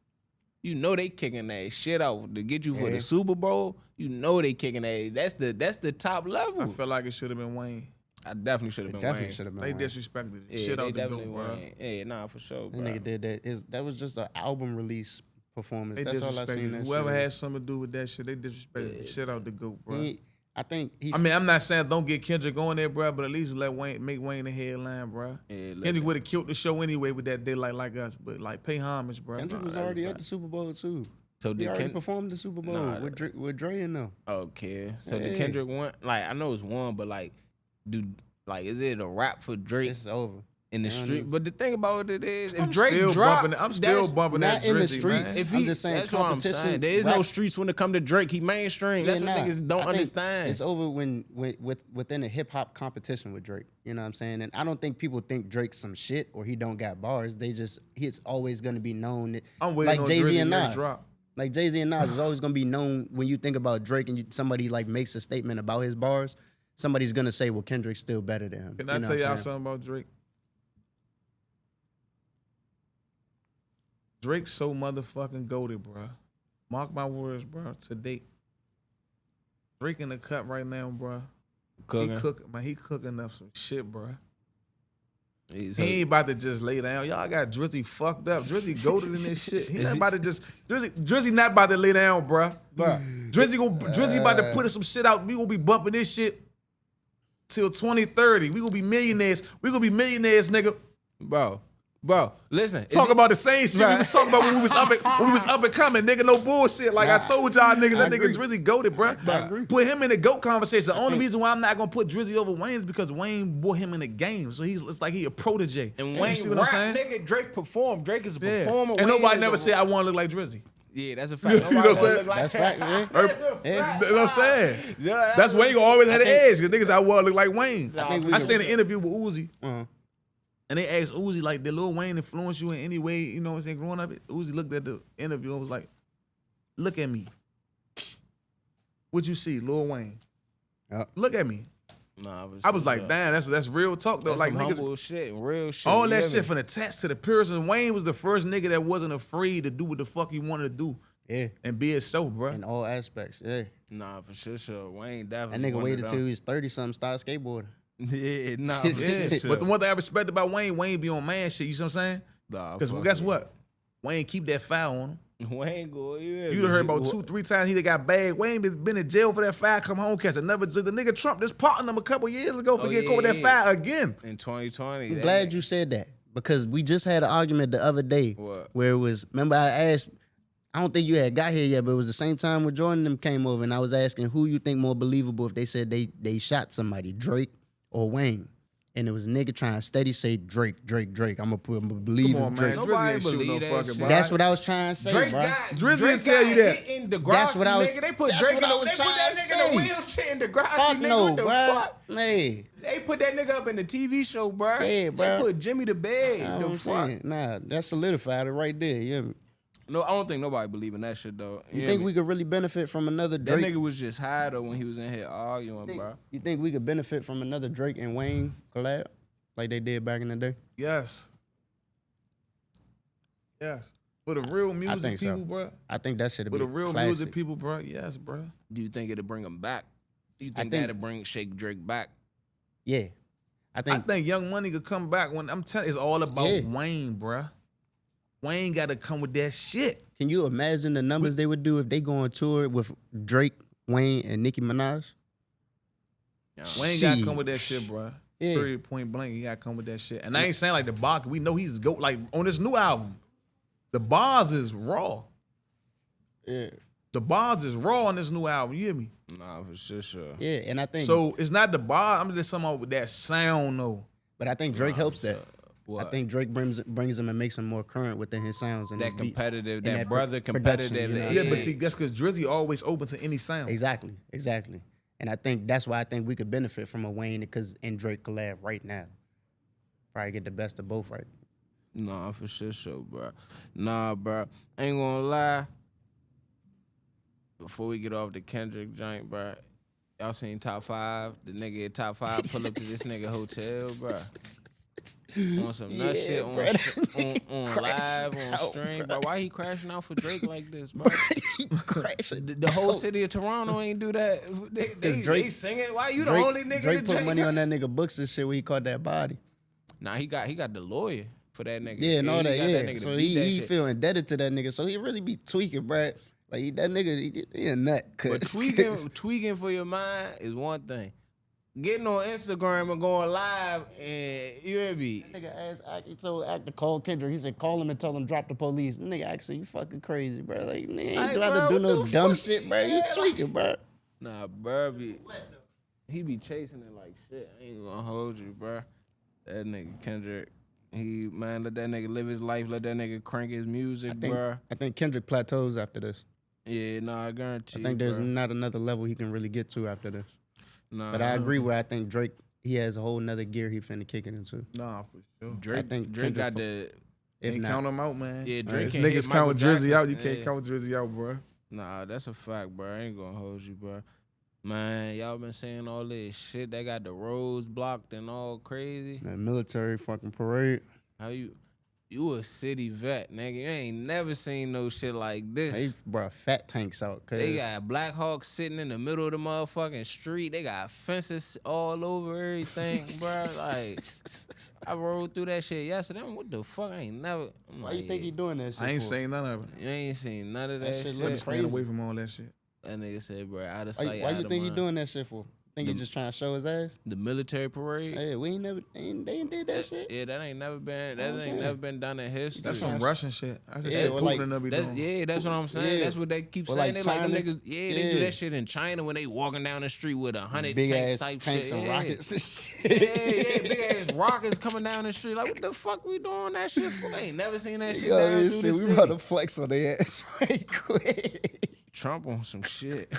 You know they kicking that shit out to get you for Yeah. the Super Bowl. You know they kicking that. That's the top level. I feel like it should have been Wayne. I definitely should have been. Definitely Wayne. should have been. They Wayne. disrespected the Yeah, shit they out the definitely goat, bro. Wayne. Yeah, nah, for sure, That bro. nigga did that. That was just an album release performance. They That's all I seen. disrespected That whoever shit. had something to do with that shit. They disrespected the shit out the goat, bro. I think he. I mean, I'm not saying don't get Kendrick on there, bro, but at least let Wayne make Wayne the headline, bro. Yeah, let Kendrick would have killed the show anyway with that They Like Us, but like pay homage, bro. Kendrick was Nah, already that's at the Super Bowl too. So He did already Ken- performed the Super Bowl Nah, with Dre and them. Okay. So the Yeah. Kendrick one, like I know it's one, but like, is it a rap for Drake It's over. in the Yeah, I street? know. But the thing about it is, if I'm Drake still drop, bumping. I'm still bumping that Not in the Drizzy, streets. man. If I'm he, just saying that's what I'm competition, saying. There is no rap- streets when it come to Drake. He mainstream. That's what niggas don't I think understand. It's over within a hip hop competition with Drake. You know what I'm saying? And I don't think people think Drake's some shit or he don't got bars. He's always gonna be known that, I'm waiting like on Jay-Z Drizzy and next Nas. drop. Like Jay-Z and Nas is always gonna be known when you think about Drake and somebody like makes a statement about his bars. Somebody's gonna say, "Well, Kendrick's still better than him." Can You I know tell what I'm y'all saying? something about Drake? Drake's so motherfucking goated, bro. Mark my words, bro. Today, Drake in the cut right now, bro. Cooking. He cooking, man. He cooking up some shit, bro. He's- He ain't about to just lay down. Y'all got Drizzy fucked up. Drizzy goated in this shit. He Is not he- about to just Drizzy not about to lay down, bro. Drizzy about to put some shit out. We gonna be bumping this shit till 2030. We gonna be millionaires. We gonna be millionaires, nigga. Bro, listen. Talk is it- about the same shit we was talking about when we was up and coming, nigga. No bullshit. Like I told y'all niggas, that nigga Drizzy goated, bro. Put him in the GOAT conversation. The only reason why I'm not gonna put Drizzy over Wayne is because Wayne brought him in the game. So it's like he a protege. And You Wayne see what I'm rap, saying? nigga. Drake performed. Drake is a Yeah. performer. And Wayne nobody is never a- said I want to look like Drizzy. Yeah, that's a fact. You know Nobody what I'm wanna saying? look like That's fact, man. That's a fact. You know what I'm saying? Yeah, That's Wayne gonna always have the edge because niggas I want to look like Wayne. I think we I can- seen an interview with Uzi. Uh-huh. And they asked Uzi, like, did Lil Wayne influence you in any way, you know what I'm saying, growing up? Uzi looked at the interview and was like, look at me. What you see, Lil Wayne? Look at me. Nah, I was like, damn, that's real talk, though. that's like, some niggas, humble shit, real shit. all you that hear shit me? from the text to the person. Wayne was the first nigga that wasn't afraid to do what the fuck he wanted to do Yeah, and be himself, bro. in all aspects. Yeah, Nah, for sure. Wayne that definitely. nigga one of waited them. till he was 30-something, started skateboarding. Yeah, nah, for Yeah, sure. but the one thing I respect about Wayne be on man shit, you see what I'm saying? Nah, Because fuck guess it. what? Wayne keep that file on him. Wayne go, yeah. You done heard about 2-3 times he done got bagged. Wayne been in jail for that file, come home, catch another. The nigga Trump just pardoned him a couple years ago for getting caught with that file again. in 2020. I'm glad you said that because we just had an argument the other day What? where it was. Remember, I asked. I don't think you had got here yet, but it was the same time when Jordan and them came over, and I was asking who you think more believable if they said they shot somebody, Drake or Wayne. and it was a nigga trying to steady say Drake. I'm gonna believe Come on, in Drake. man. Nobody Drizzy ain't shoot believe no that fucking shit. ball. That's what I was trying to say, Drake bro. got Drizzy Drake will tell got you that. hit in Degrassi, That's what I was- nigga. They put that's Drake what I in was they put trying that to nigga in a say. wheelchair in Degrassi, Fuck nigga. no, What the bro. fuck? Hey, They put that nigga up in the TV show, bro. Yeah, They bro. put Jimmy to bed. you know The what I'm fuck? saying? Nah, that solidified it right there. You hear me? No, I don't think nobody believe in that shit though. You hear think me? we could really benefit from another That Drake? nigga was just high though when he was in here arguing, bro. You think we could benefit from another Drake and Wayne collab like they did back in the day? Yes. Yes. For the real music think so. people, bro. I think that should For be the real classic. music people, bro. Yes, bro. Do you think it'll bring him back? Do you think think- that'll bring Shake Drake back? Yeah, I I think. think Young Money could come back when I'm telling. It's all about Yeah. Wayne, bro. Wayne got to come with that shit. Can you imagine the numbers they would do if they go on tour with Drake, Wayne, and Nicki Minaj? Wayne got to Shit. come with that shit, bro. Yeah. Period, point blank. He got to come with that shit. And I ain't saying like the bar. We know he's go like on this new album. The bars is raw. Yeah, The bars is raw on this new album. You hear me? Nah, for sure. yeah, and I think. So it's not the bar. I'm just talking about with that sound though. but I think Drake helps that. What? I think Drake brings him and makes him more current within his sounds and his That beats. competitive, And that pro- brother production, competitive. you know? Yeah, but see, that's because Drizzy always open to any sound. Exactly. And I think that's why I think we could benefit from a Wayne and Drake collab right now. Probably get the best of both right. Nah, for sure, bro. Nah, bro. Ain't gonna lie. Before we get off the Kendrick joint, bro, y'all seen Top 5? The nigga at Top 5 pull up to this nigga hotel, bro. On some nut shit, on live, on stream, bro. Why he crashing out for Drake like this, bro? The whole city of Toronto ain't do that. They singing. Why you the only nigga Drake that put Drake money on that nigga books and shit when he caught that body. Nah, he got the lawyer for that nigga. Yeah, and all that, he got yeah. nigga to So beat that he shit. feel indebted to that nigga. So he really be tweaking, bro. Like that nigga, he a nut. But tweaking for your mind is one thing. Getting on Instagram and going live and you hear me. Nigga asked Act, he told Act to call Kendrick. He said, call him and tell him drop the police. The nigga Act said, you fucking crazy, bro. Like, nigga ain't Hey, trying bro, to do what no the dumb fuck? shit, bro. You Yeah, tweaking, bro. Nah, bro, he be chasing it like shit. I ain't gonna hold you, bro. That nigga Kendrick, let that nigga live his life. Let that nigga crank his music, bro. I think Kendrick plateaus after this. Yeah, nah, I guarantee. I think there's bro. not another level he can really get to after this. Nah, But I agree where I think Drake, he has a whole nother gear he finna kick it into. Nah, for sure. Drake. I think Drake got Kendrick the. If Can't not, count him out, man. Yeah, Drake These can't hit niggas Michael count Drizzy out. You Jackson. can't Yeah. count Drizzy out, bro. Nah, that's a fact, bro. I ain't gonna hold you, bro. Man, y'all been saying all this shit. They got the roads blocked and all crazy. that military fucking parade. How you a city vet, nigga. You ain't never seen no shit like They this. brought fat tanks out. Cause They got Black Hawks sitting in the middle of the motherfucking street. They got fences all over everything, bro. Like, I rode through that shit yesterday. What the fuck? I ain't never. I'm why like, you think he doing that shit I ain't for? saying none of it. You ain't seen none of That that, shit shit. look I'm staying crazy. away from all that shit. That nigga said, bro, out of sight, Why out you of think he mind. doing that shit for? Think he just trying to show his ass? The military parade? Hey, they ain't did that shit. Yeah, that ain't never been. Know what I'm That ain't saying? never been done in history. That's some Russian shit. That's just Yeah, shit well, Putin like, and them be That's doing. that's what I'm saying. Yeah. That's what they keep Or saying. like They like them China. niggas. Yeah, they do Yeah. that shit in China when they walking down the street with 100 Big tanks ass type tanks shit. and Yeah. rockets and Yeah, shit. big ass rockets coming down the street. Like, what the fuck we doing that shit for? I ain't never seen that shit Yo, down this through shit, the we about to city. flex on their ass right quick. Trump on some shit.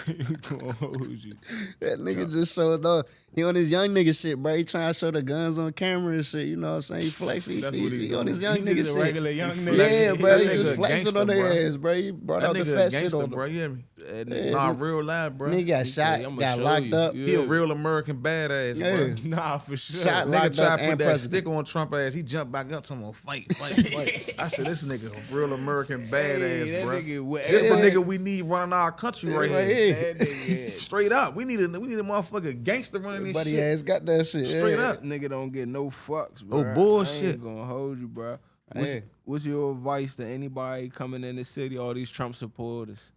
Gonna hold you. That nigga just showed up. He on his young nigga shit, bro. He trying to show the guns on camera and shit. You know what I'm saying? He flexing. That's He, what he he on doing. his young He nigga just shit. a regular young nigga. Yeah, He- bro. that He nigga just a flexing gangster, on their bro. ass, bro. He brought That out the nigga a fat shit gangster, on bro. him. You hear me? That Yeah, nigga- Nah, real live, bro. Nigga got He shot, say, "I'ma got show locked you." up. Yeah. He a real American badass, Yeah. bro. Nah, for sure. Shot Nigga locked try up to put and that president. stick on Trump ass. He jumped back up to him, fight. I said, this nigga a real American badass, that bro. nigga with This the Yeah. nigga we need running our country right Right here. here. That nigga, Straight up, we need a motherfucker gangster running this Buddy shit. ass got that shit. Straight yeah. up. that nigga don't get no fucks, bro. Oh, bullshit. I ain't gonna hold you, bro. Hey. What's your advice to anybody coming in the city, all these Trump supporters?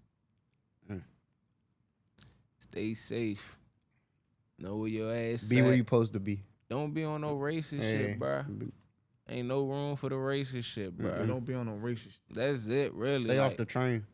Stay safe. Know where your ass Be at. where you supposed to be. Don't be on no racist Hey. shit, bro. Ain't no room for the racist shit, bro. But don't be on no racist. That's it, really. Stay Like, off the train.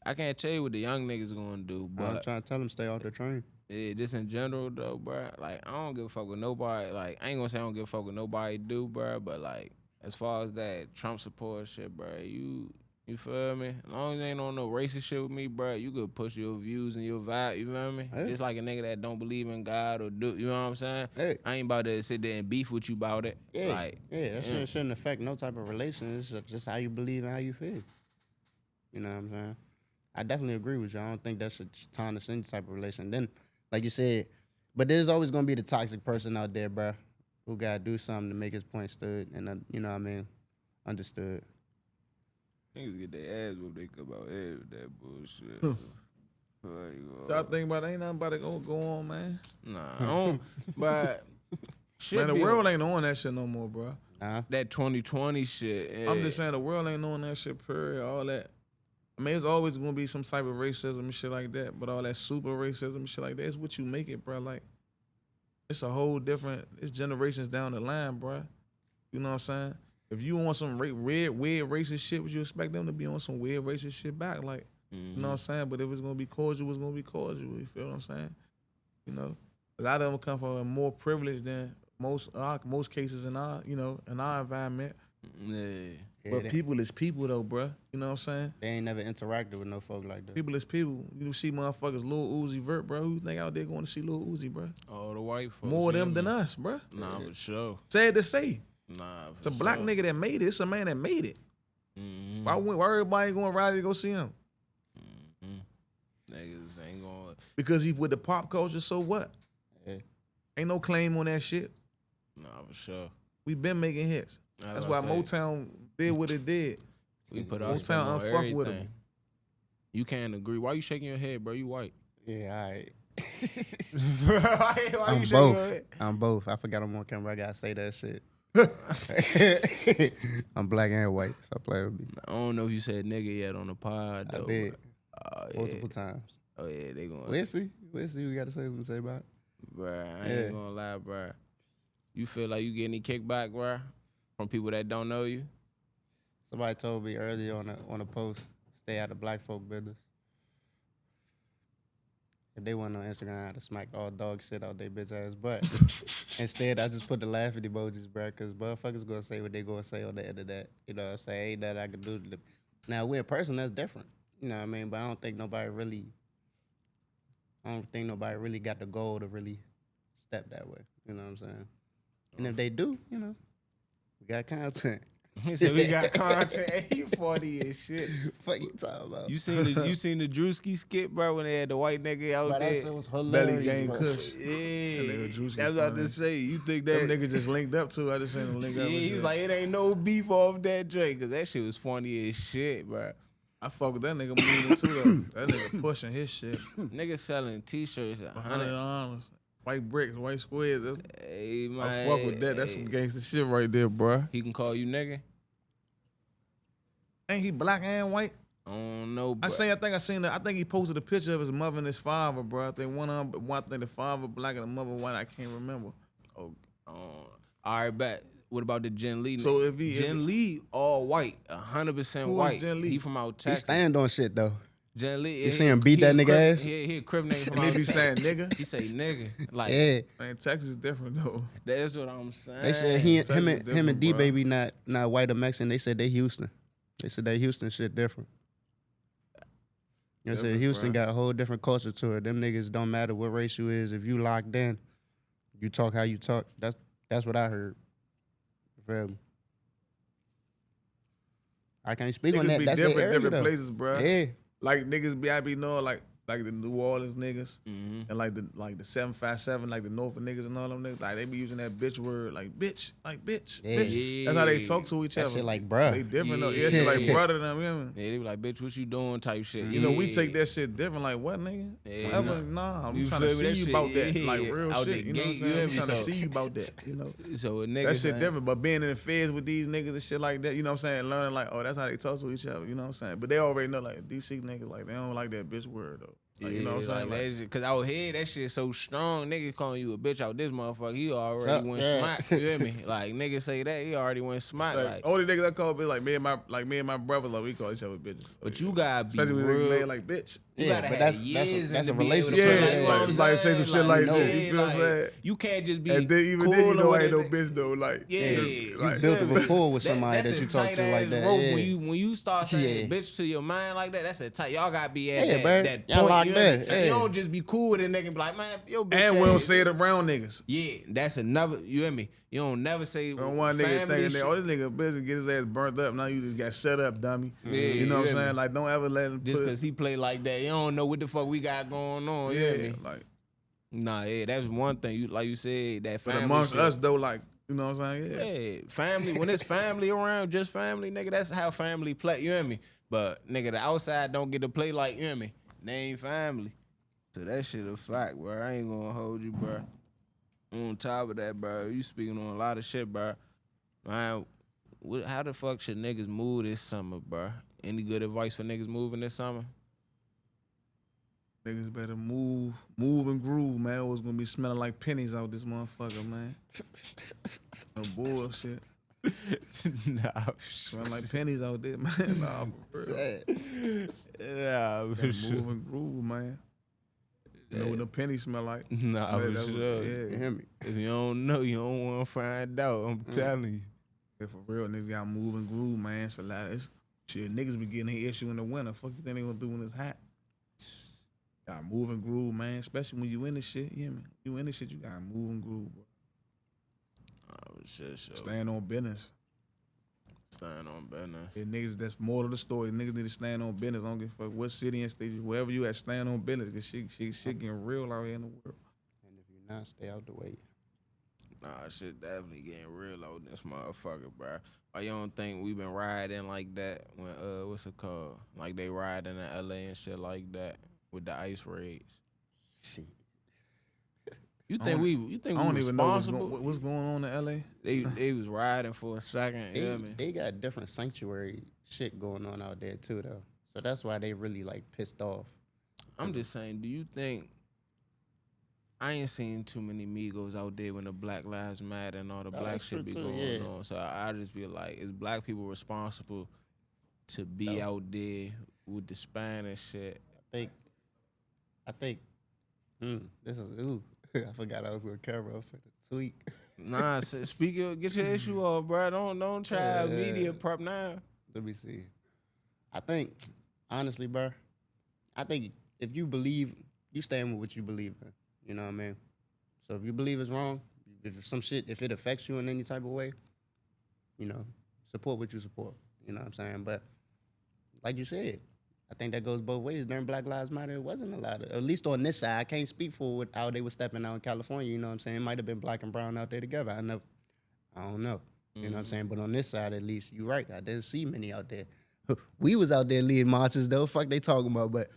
I can't tell you what the young niggas gonna do, I'm but trying to tell him stay off the train. Yeah, just in general though, bro. Like I don't give a fuck with nobody. Like I ain't gonna say I don't give a fuck with nobody do, bro. But like as far as that Trump support shit, bro, you feel me? As long as you ain't on no racist shit with me, bro, you could push your views and your vibe. You feel me? Hey. Just like a nigga that don't believe in God or do, you know what I'm saying? Hey. I ain't about to sit there and beef with you about it. Yeah, Like, that shouldn't affect no type of relation. It's just how you believe and how you feel. You know what I'm saying? I definitely agree with you. I don't think that should tarnish any type of relation. Then, like you said, but there's always gonna be the toxic person out there, bro, who gotta do something to make his point stood and you know what I mean, understood. niggas get their ass whooped, they come out here with that bullshit. Y'all think about it, ain't nothing about it gonna go on, man. Nah, I don't, but shit Man, the be world ain't on that shit no more, bro. that 2020 shit. I'm just saying the world ain't on that shit, period. All that. I mean, it's always gonna be some type of racism and shit like that, but all that super racism and shit like that is what you make it, bro. Like, it's a whole different, it's generations down the line, bro. You know what I'm saying? If you on some weird racist shit, would you expect them to be on some weird racist shit back? Like, you know what I'm saying? But if it's gonna be cordial, it's gonna be cordial. You feel what I'm saying? You know, a lot of them come from a more privilege than most cases in our, you know, in our environment. Yeah. But people is people though, bruh. You know what I'm saying? They ain't never interacted with no folk like that. People is people. You see motherfuckers, Lil Uzi Vert, bro. Who think out there going to see Lil Uzi, bro? Oh, the white folks. More of them than us, bruh. Nah, for sure. Sad to say. Nah, for It's a black sure. nigga that made it. It's a man that made it. Mm-hmm. Why everybody going ride to go see him? Niggas ain't going. Because he with the pop culture, so what? Yeah. Ain't no claim on that shit. Nah, for sure. We been making hits. That's why Motown did what it did. We put our Motown spin on unfuck everything. with him. You can't agree. Why you shaking your head, bro? You white. Yeah, all right. Why I'm you shaking your both. head? I'm both. I forgot I'm on camera. I gotta say that shit. I'm black and white. Stop playing with me. I don't know if you said nigga yet on the pod I though. did Oh, yeah. multiple times. Oh yeah, they going. We'll see. We gotta say something to say about it. Bruh, I Yeah. ain't gonna lie, bruh. You feel like you get any kickback, bruh, from people that don't know you? Somebody told me earlier on a post, stay out of black folk business. If they went on Instagram, I'd have smacked all dog shit out their bitch ass. But instead, I just put the laughing emojis, bro, because motherfuckers gonna say what they gonna say on the end of that. You know what I'm saying? Ain't nothing I can do to them. Now, we're a person that's different. You know what I mean? But I don't think nobody really got the goal to really step that way. You know what I'm saying? And if they do, you know, we got content. He said we got content. You 40 as shit. Fuck you talking about? You seen the Drewski skit, bro, when they had the white nigga out Bro, that there? shit was Belly hilarious. Gang bro. Kush. Yeah, nigga Drewski that's what I funny. just say. You think Them that? niggas just linked up too. I just seen them link Yeah, up. and he shit. was like, it ain't no beef off that Drake, cause that shit was funny as shit, bro. I fuck with that nigga moving too though. That nigga pushing his shit. Niggas selling t-shirts at $100. $100. White bricks, white squares. Hey, man. I fuck with that. That's some gangster shit right there, bruh. He can call you nigga? Ain't he black and white? I don't know, I bro. think he posted a picture of his mother and his father, bro. I think one thing the father black and the mother white. I can't remember. Oh, all right, bet. What about the Jen Lee? So nigga? if he- Jen Lee, all white, 100% Who is white. Jen Lee? He from out He Texas. stand on shit though. Jen Lee. You see him beat that nigga ass? He a crib name from And they out be Texas. saying nigga. He say nigga. Like, Yeah, Man, Texas is different though. that's what I'm saying. they said Texas him is and different, D bro. Baby not white or Mexican. They said they Houston. They said that Houston shit different. They said Different, Houston bruh. got a whole different culture to it. Them niggas don't matter what race you is. If you locked in, you talk how you talk. That's what I heard. You feel me? I can't speak on Niggas that. be That's their different, area, different though. places, bruh. Yeah. Like niggas be, I be knowing like the New Orleans niggas Mhm. and like the 757, like the Norfolk niggas and all them niggas. Like they be using that bitch word, like bitch, Yeah. bitch. That's how they talk to each That other. shit like bruh. They different though. Yeah. Yeah, shit like Yeah. brother to them. You know what I mean? Yeah, they be like, bitch, what you doing type shit. You know, we Yeah. take that shit different. Like, what, nigga? Yeah, Nah, I'm You trying to feel me? see That you shit, about that. yeah, Like, real out shit. the You know what gate, I'm you saying? feel I'm me? trying to So- see you about that, you know? So a nigga That shit saying- different. But being in the feds with these niggas and shit like that, you know what I'm saying? Learning, like, oh, that's how they talk to each other, you know what I'm saying? But they already know, like, DC niggas, like, they don't like that bitch word, though. Like, you know what I'm saying? Like, cause out here that shit so strong. Nigga calling you a bitch out this motherfucker. He already So, went yeah. smart. You hear me? Like nigga say that he already went smart. Like, Like, only niggas I call bitch like me and my brother, like we call each other bitches. but you gotta be especially when real. niggas like bitch. You Yeah, gotta but have that's years a to be able to relationship. say, Yeah, like, you know like, what I'm somebody say saying? some shit like that, you feel what I'm like, saying? you can't just be And then even cool then you know or I ain't no whatever. bitch though. Like Yeah, You like built a yeah, rapport with somebody that's that you a talk to tight-ass like that. rope. Yeah. When you start saying Yeah. bitch to your mind like that, that's a tight. Y'all gotta be at Yeah, bro. that Y'all point. locked You, know what I mean? in. You Yeah. don't just be cool with a nigga and be like, man, yo bitch and we don't ass. say it around niggas. Yeah, that's another. You hear me? You don't never say You don't want nigga family thinking shit. that oh this nigga busy get his ass burnt up. Now you just got set up, dummy. Yeah, you know what I'm hear me? saying? Like don't ever let him Just put cause he play like that, you don't know what the fuck we got going on. You hear me? like Nah, yeah, that's one thing. You like you said that but family amongst shit. us though, like you know what I'm saying? Yeah. Yeah, family. When it's family around, just family, nigga. That's how family play. You hear me? But nigga, the outside don't get to play like you hear me. They ain't family. So that shit a fact, bro. I ain't gonna hold you, bro. On top of that, bro, you speaking on a lot of shit, bro. Man, how the fuck should niggas move this summer, bro? Any good advice for niggas moving this summer? Niggas better move and groove, man. It was gonna be smelling like pennies out this motherfucker, man. No bullshit. Nah, Smell like pennies out there, man. Nah, for real. nah, for Better sure. move and groove, man. You know what the pennies smell like? Nah, for That was- sure. You Yeah. hear me? If you don't know, you don't want to find out. I'm telling you. Yeah, for real, niggas got move and groove, man. It's a lot. Shit, niggas be getting their issue in the winter. Fuck you think they gonna do when it's hot? Got move and groove, man. Especially when you in this shit. You hear me? You in this shit, you gotta move and groove, bro. Oh, shit, sure. Stand on business. Stand on business. Yeah, niggas, that's more to the story. Niggas need to stand on business. I don't give a fuck what city and state, wherever you at, stand on business. Cause shit getting real out here in the world. And if you're not, stay out the way. Nah, shit definitely getting real on this motherfucker, bro. Why you don't think we been riding like that when what's it called? Like they riding in LA and shit like that with the ice raids. Shit. You I think don't- we I don't even know responsible? what's going on in LA. They was riding for a second, you know what I mean? They got different sanctuary shit going on out there too, though. So that's why they really like pissed off. I'm just saying, do you think I ain't seen too many Migos out there when the Black Lives Matter and all the black that's shit true be too, going yeah. on. So I just be like, is black people responsible to be No. out there with the Spanish shit? I think. This is I forgot I was on camera for the tweet. Nah, get your issue off, bro. Don't try Yeah. media prep now. Let me see. I think, honestly, bro, I think if you believe, you stand with what you believe in. You know what I mean? So if you believe it's wrong, if some shit, if it affects you in any type of way, you know, support what you support. You know what I'm saying? But like you said, I think that goes both ways. During Black Lives Matter, it wasn't a lot of, at least on this side, I can't speak for how they were stepping out in California. You know what I'm saying? It might have been black and brown out there together. I don't know. You know what I'm saying? But on this side, at least, you're right. I didn't see many out there. We was out there leading marches, though. Fuck they talking about, but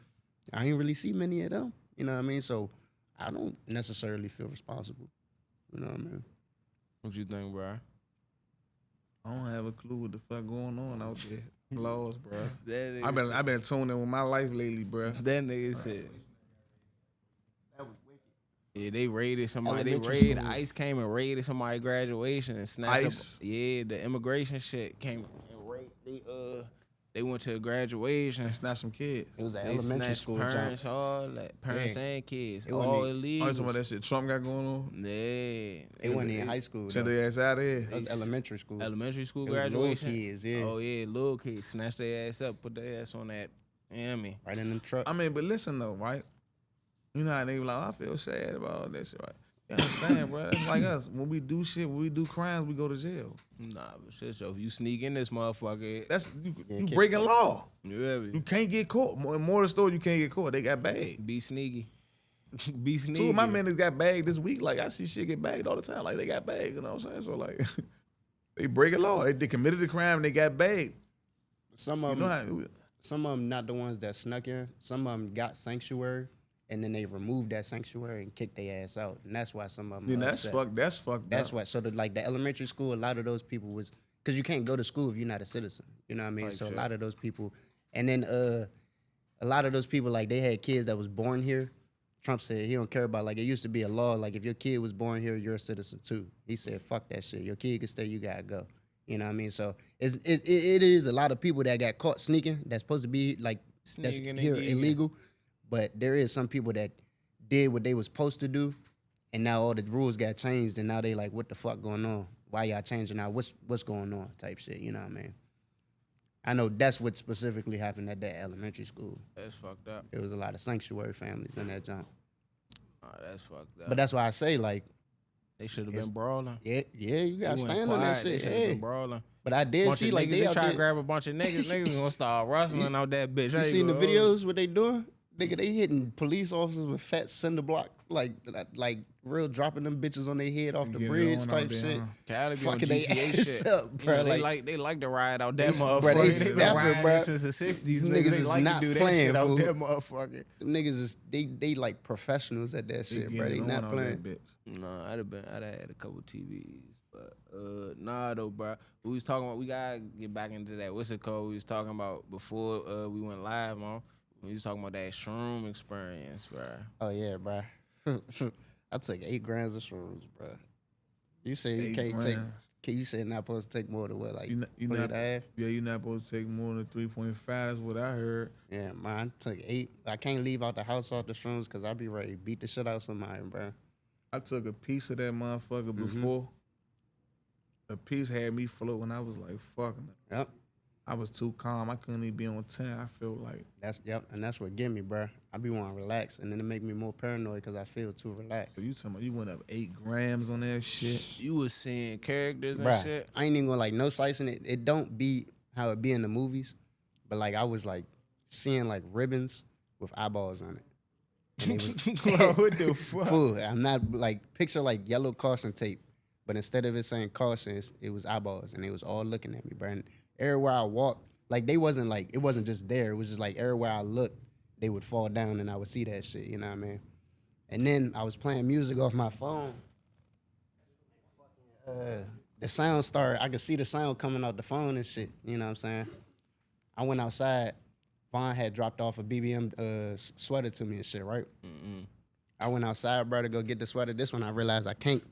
I ain't really see many of them. You know what I mean? So I don't necessarily feel responsible. You know what I mean? What you think, bro? I don't have a clue what the fuck going on out there. Laws, bro. That I've been tuned in with my life lately, bro. That nigga said. That was wicked. Yeah, they raided somebody. Elementary They raided. school. ICE came and raided somebody's graduation and snatched ICE? up. Yeah, the immigration shit came and raided. They went to a graduation. It's not some kids. It was an They elementary snatched school parents, jump. all that, parents Yeah. and kids, It wasn't all Oh, you talking about illegal. that shit Trump got going on? Yeah, They wasn't in high school, Send though. their ass out of here. That was elementary school. elementary school It was little graduation. kids, yeah. Oh yeah, little kids snatched their ass up, put their ass on that. You know what I mean? Right in them trucks. I mean, but listen though, right? You know how they be like, I feel sad about all that shit, right? You understand, bro? It's like us. When we do shit, when we do crimes, we go to jail. Nah, but shit. So if you sneak in this motherfucker, That's you kick breaking law. you hear You me? can't get caught. More the story, you can't get caught. They got bagged. Be sneaky. Be sneaky. Two of my men that got bagged this week. Like I see shit get bagged all the time. Like they got bagged. You know what I'm saying? So like, they breaking law. They committed the crime. And they got bagged. Some You of know them, how? some of them not the ones that snuck in. Some of them got sanctuary, and then they removed that sanctuary and kicked their ass out. And that's why some of them. Then that's fucked. That's fucked. That's up. why. So the elementary school, a lot of those people was because you can't go to school if you're not a citizen. You know what I mean? Type So shit. a lot of those people, and then a lot of those people, like, they had kids that was born here. Trump said he don't care about, like, it used to be a law, like, if your kid was born here, you're a citizen too. He said, fuck that shit. Your kid can stay, you gotta go. You know what I mean? So it is a lot of people that got caught sneaking that's supposed to be, like, that's Sneaking and here geeking. illegal. But there is some people that did what they was supposed to do, and now all the rules got changed, and now they like, what the fuck going on? Why y'all changing now? What's going on? Type shit, you know what I mean? I know that's what specifically happened at that elementary school. That's fucked up. There was a lot of sanctuary families in that jump. Oh, that's fucked up. But that's why I say, like, they should have been brawling. yeah, you gotta They went stand on that quiet. They shit. should have Yeah. been brawling. But I did Bunch see, of like, niggas, they out try to there. grab a bunch of niggas. Niggas gonna start rustling out that bitch. You seen the videos what they doing? Nigga, they hitting police officers with fat cinder block, like real dropping them bitches on their head off the Getting bridge on type out there, shit. huh? Cali be on Fucking they GTA ass shit. up, bro. You know, Like, they like to ride out that They- motherfucker. bro, they They snapping, been riding bro. since the 60s. Niggas Niggas they is like not to do that playing, shit out fool. that motherfucker. them niggas is they like professionals at that shit, bro. They getting not on out playing. that bitch. No, I'd have had a couple TVs, but nah though, bro. We was talking about, we gotta get back into that. What's it called? We was talking about before we went live, man. We was talking about that shroom experience, bro. Oh yeah, bro. I took 8 grams of shrooms, bro. You say you 8 can't take. grams. You say not supposed to take more than what, like You 3 and a half? Yeah, you're not supposed to take more than 3.5. That's what I heard. Yeah, man, I took 8. I can't leave out the house off the shrooms because I be ready to beat the shit out of somebody, bro. I took a piece of that motherfucker before. The piece had me floating. I was like, fucking. Yep. I was too calm. I couldn't even be on 10. I felt like And that's what get me, bro. I be wanting to relax, and then it make me more paranoid because I feel too relaxed. you talking about you went up 8 grams on that shit. You was seeing characters and Bruh, shit. I ain't even gonna like no slicing it. It don't be how it be in the movies, but like I was like seeing like ribbons with eyeballs on it. And it was Bro, what the fuck? fool. I'm not like picture like yellow caution tape, but instead of it saying caution, it was eyeballs, and they was all looking at me, bro. And everywhere I walked, like they wasn't like it wasn't just there. It was just like everywhere I looked, they would fall down, and I would see that shit. You know what I mean? And then I was playing music off my phone. The sound started. I could see the sound coming out the phone and shit. You know what I'm saying? I went outside. Vaughn had dropped off a BBM sweater to me and shit, right? I went outside, bro, to go get the sweater. This one I realized I can't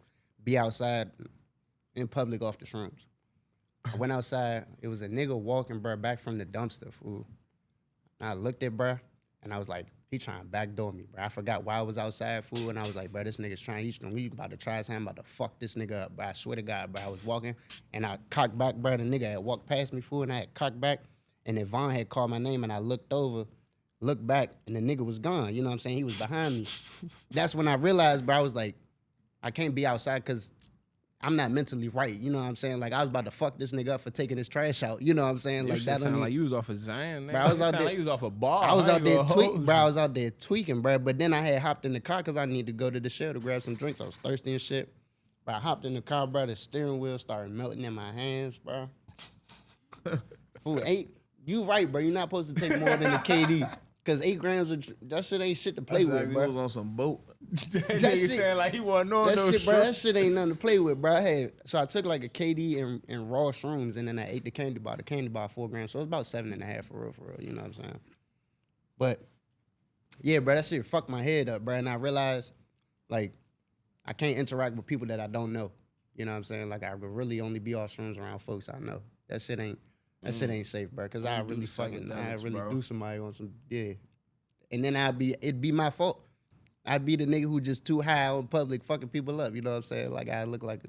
be outside in public off the shrooms. I went outside. It was a nigga walking, bro, back from the dumpster, fool. I looked at bro, and I was like, he trying to backdoor me, bro. I forgot why I was outside, fool, and I was like, bro, this nigga's trying. He's about to try his hand, about to fuck this nigga up, bro. I swear to God, bro. I was walking, and I cocked back, bro. The nigga had walked past me, fool, and I had cocked back, and then Vaughn had called my name, and I looked over, looked back, and the nigga was gone. You know what I'm saying? He was behind me. That's when I realized, bro, I was like, I can't be outside because I'm not mentally right. You know what I'm saying? Like, I was about to fuck this nigga up for taking his trash out. You know what I'm saying? Like that don't like you was off of Zion, Bro, I was out sound there- like you was off a bar. I was out there tweaking, bro. I bro. was out there tweaking, bro. But then I had hopped in the car because I needed to go to the shell to grab some drinks. I was thirsty and shit. But I hopped in the car, bro. The steering wheel started melting in my hands, bro. Fool, you right, bro. You're not supposed to take more than a KD. Because 8 grams of that shit ain't shit to play with, Like he bro. was on some boat. That nigga shit- saying like he wasn't on That no shit, bro, shit. that shit ain't nothing to play with, bro. So I took like a KD and raw shrooms, and then I ate the candy bar. The candy bar 4 grams, so it's about 7.5 for real. You know what I'm saying? But yeah, bro, that shit fucked my head up, bro. And I realized like I can't interact with people that I don't know. You know what I'm saying? Like I could really only be off shrooms around folks I know. That shit ain't safe, bro. Cause I Don't do really fucking psychedelics, bro. do somebody on some and then it'd be my fault. I'd be the nigga who just too high on public fucking people up. You know what I'm saying? Like I look like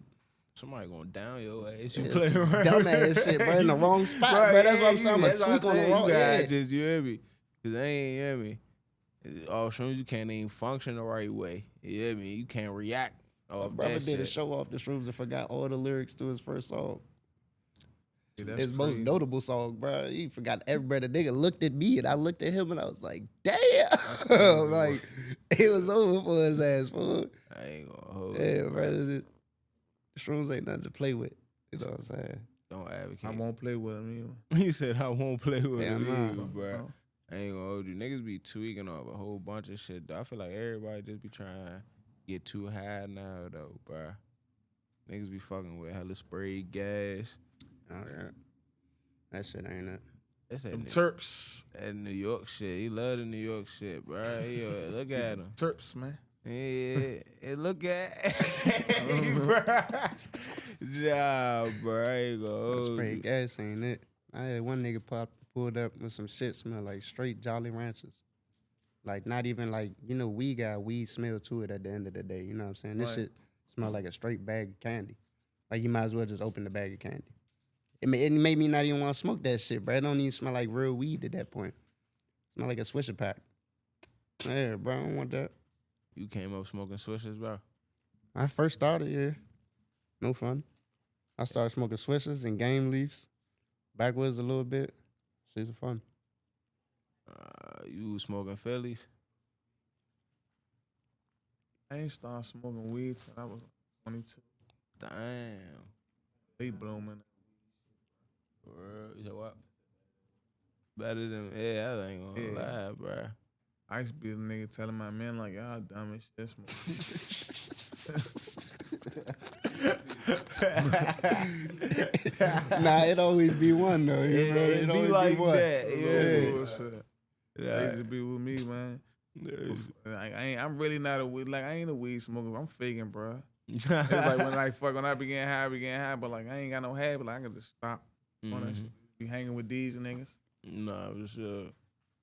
Somebody going down your ass. You Yeah, play some around. dumbass shit, bro, in the wrong spot, bro. That's what I'm saying. That's I'm what a tweak on the saying. wrong. You Yeah. gotta just, you hear me? Cause they ain't, you hear me? All shrooms, you can't even function the right way. You hear me? You can't react. My Off brother that did a shit. show off the shrooms and forgot all the lyrics to his first song. Yeah, that's His most crazy. notable song, bro. He forgot everybody. The nigga looked at me and I looked at him and I was like, damn. Like, it was over for his ass, fool. I ain't gonna hold Yeah, you, bro. Shrooms ain't nothing to play with. You know what I'm saying? Don't advocate. I won't play with him either. He said I won't play with Yeah, him nah. either, bro. I ain't gonna hold you. Niggas be tweaking off a whole bunch of shit, though. I feel like everybody just be trying to get too high now, though, bro. Niggas be fucking with hella spray gas. Oh, yeah. That shit ain't it. That's Them Terps. that New York shit. He love the New York shit, bro. Look at him. Terps, man. Yeah, look at nah, bro. I ain't gonna hold Spray you. gas ain't it. I had one nigga pulled up with some shit smell like straight Jolly Ranchers. Like not even like, weed got weed smell to it at the end of the day. You know what I'm saying? This Right. shit smell like a straight bag of candy. Like you might as well just open the bag of candy. It made me not even want to smoke that shit, bro. It don't even smell like real weed at that point. It smell like a Swisher pack. Yeah, bro, I don't want that. You came up smoking swishers, bro. I first started, yeah. No fun. I started smoking Swishers and Game Leafs. Backwards a little bit. Shit's fun. You was smoking Phillies. I ain't started smoking weed till I was 22. Damn. They blooming. You said what? Better than I ain't gonna lie, bro. I used to be the nigga telling my man like, y'all dumb as shit smoking. Nah, it always be one though. It be like that. Yeah. Bullshit. That used to be with me, man. Like, I'm really not a weed. Like I ain't a weed smoker. I'm faking, bro. It's like when I began high, but like I ain't got no habit. Like I can just stop on that shit. Be hanging with these niggas. Nah, for sure.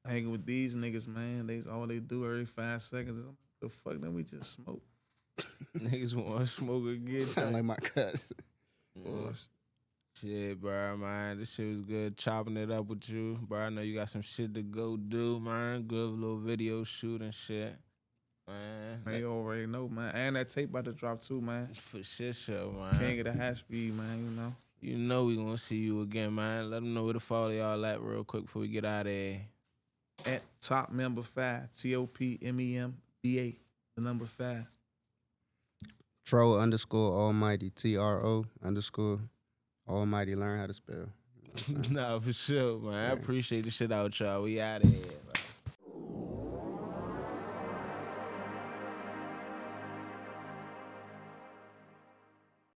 Hanging with these niggas, man. All they do every 5 seconds is the fuck. Then we just smoke. Niggas want to smoke again. Sound like my cousin. Shit, bro, man. This shit was good chopping it up with you. Bro, I know you got some shit to go do, man. Good little video shoot and shit. Man, You already know, man. And that tape about to drop too, man. for shit show, man. Can't get a high speed, man, you know. You know we gonna see you again, man. Let them know where to follow y'all at real quick before we get out of here. At Top Member 5, TOPMEMBA, the number 5. Tro_Almighty, TRO_Almighty. Learn how to spell. Nah, for sure, man. I appreciate the shit out y'all. We out of here.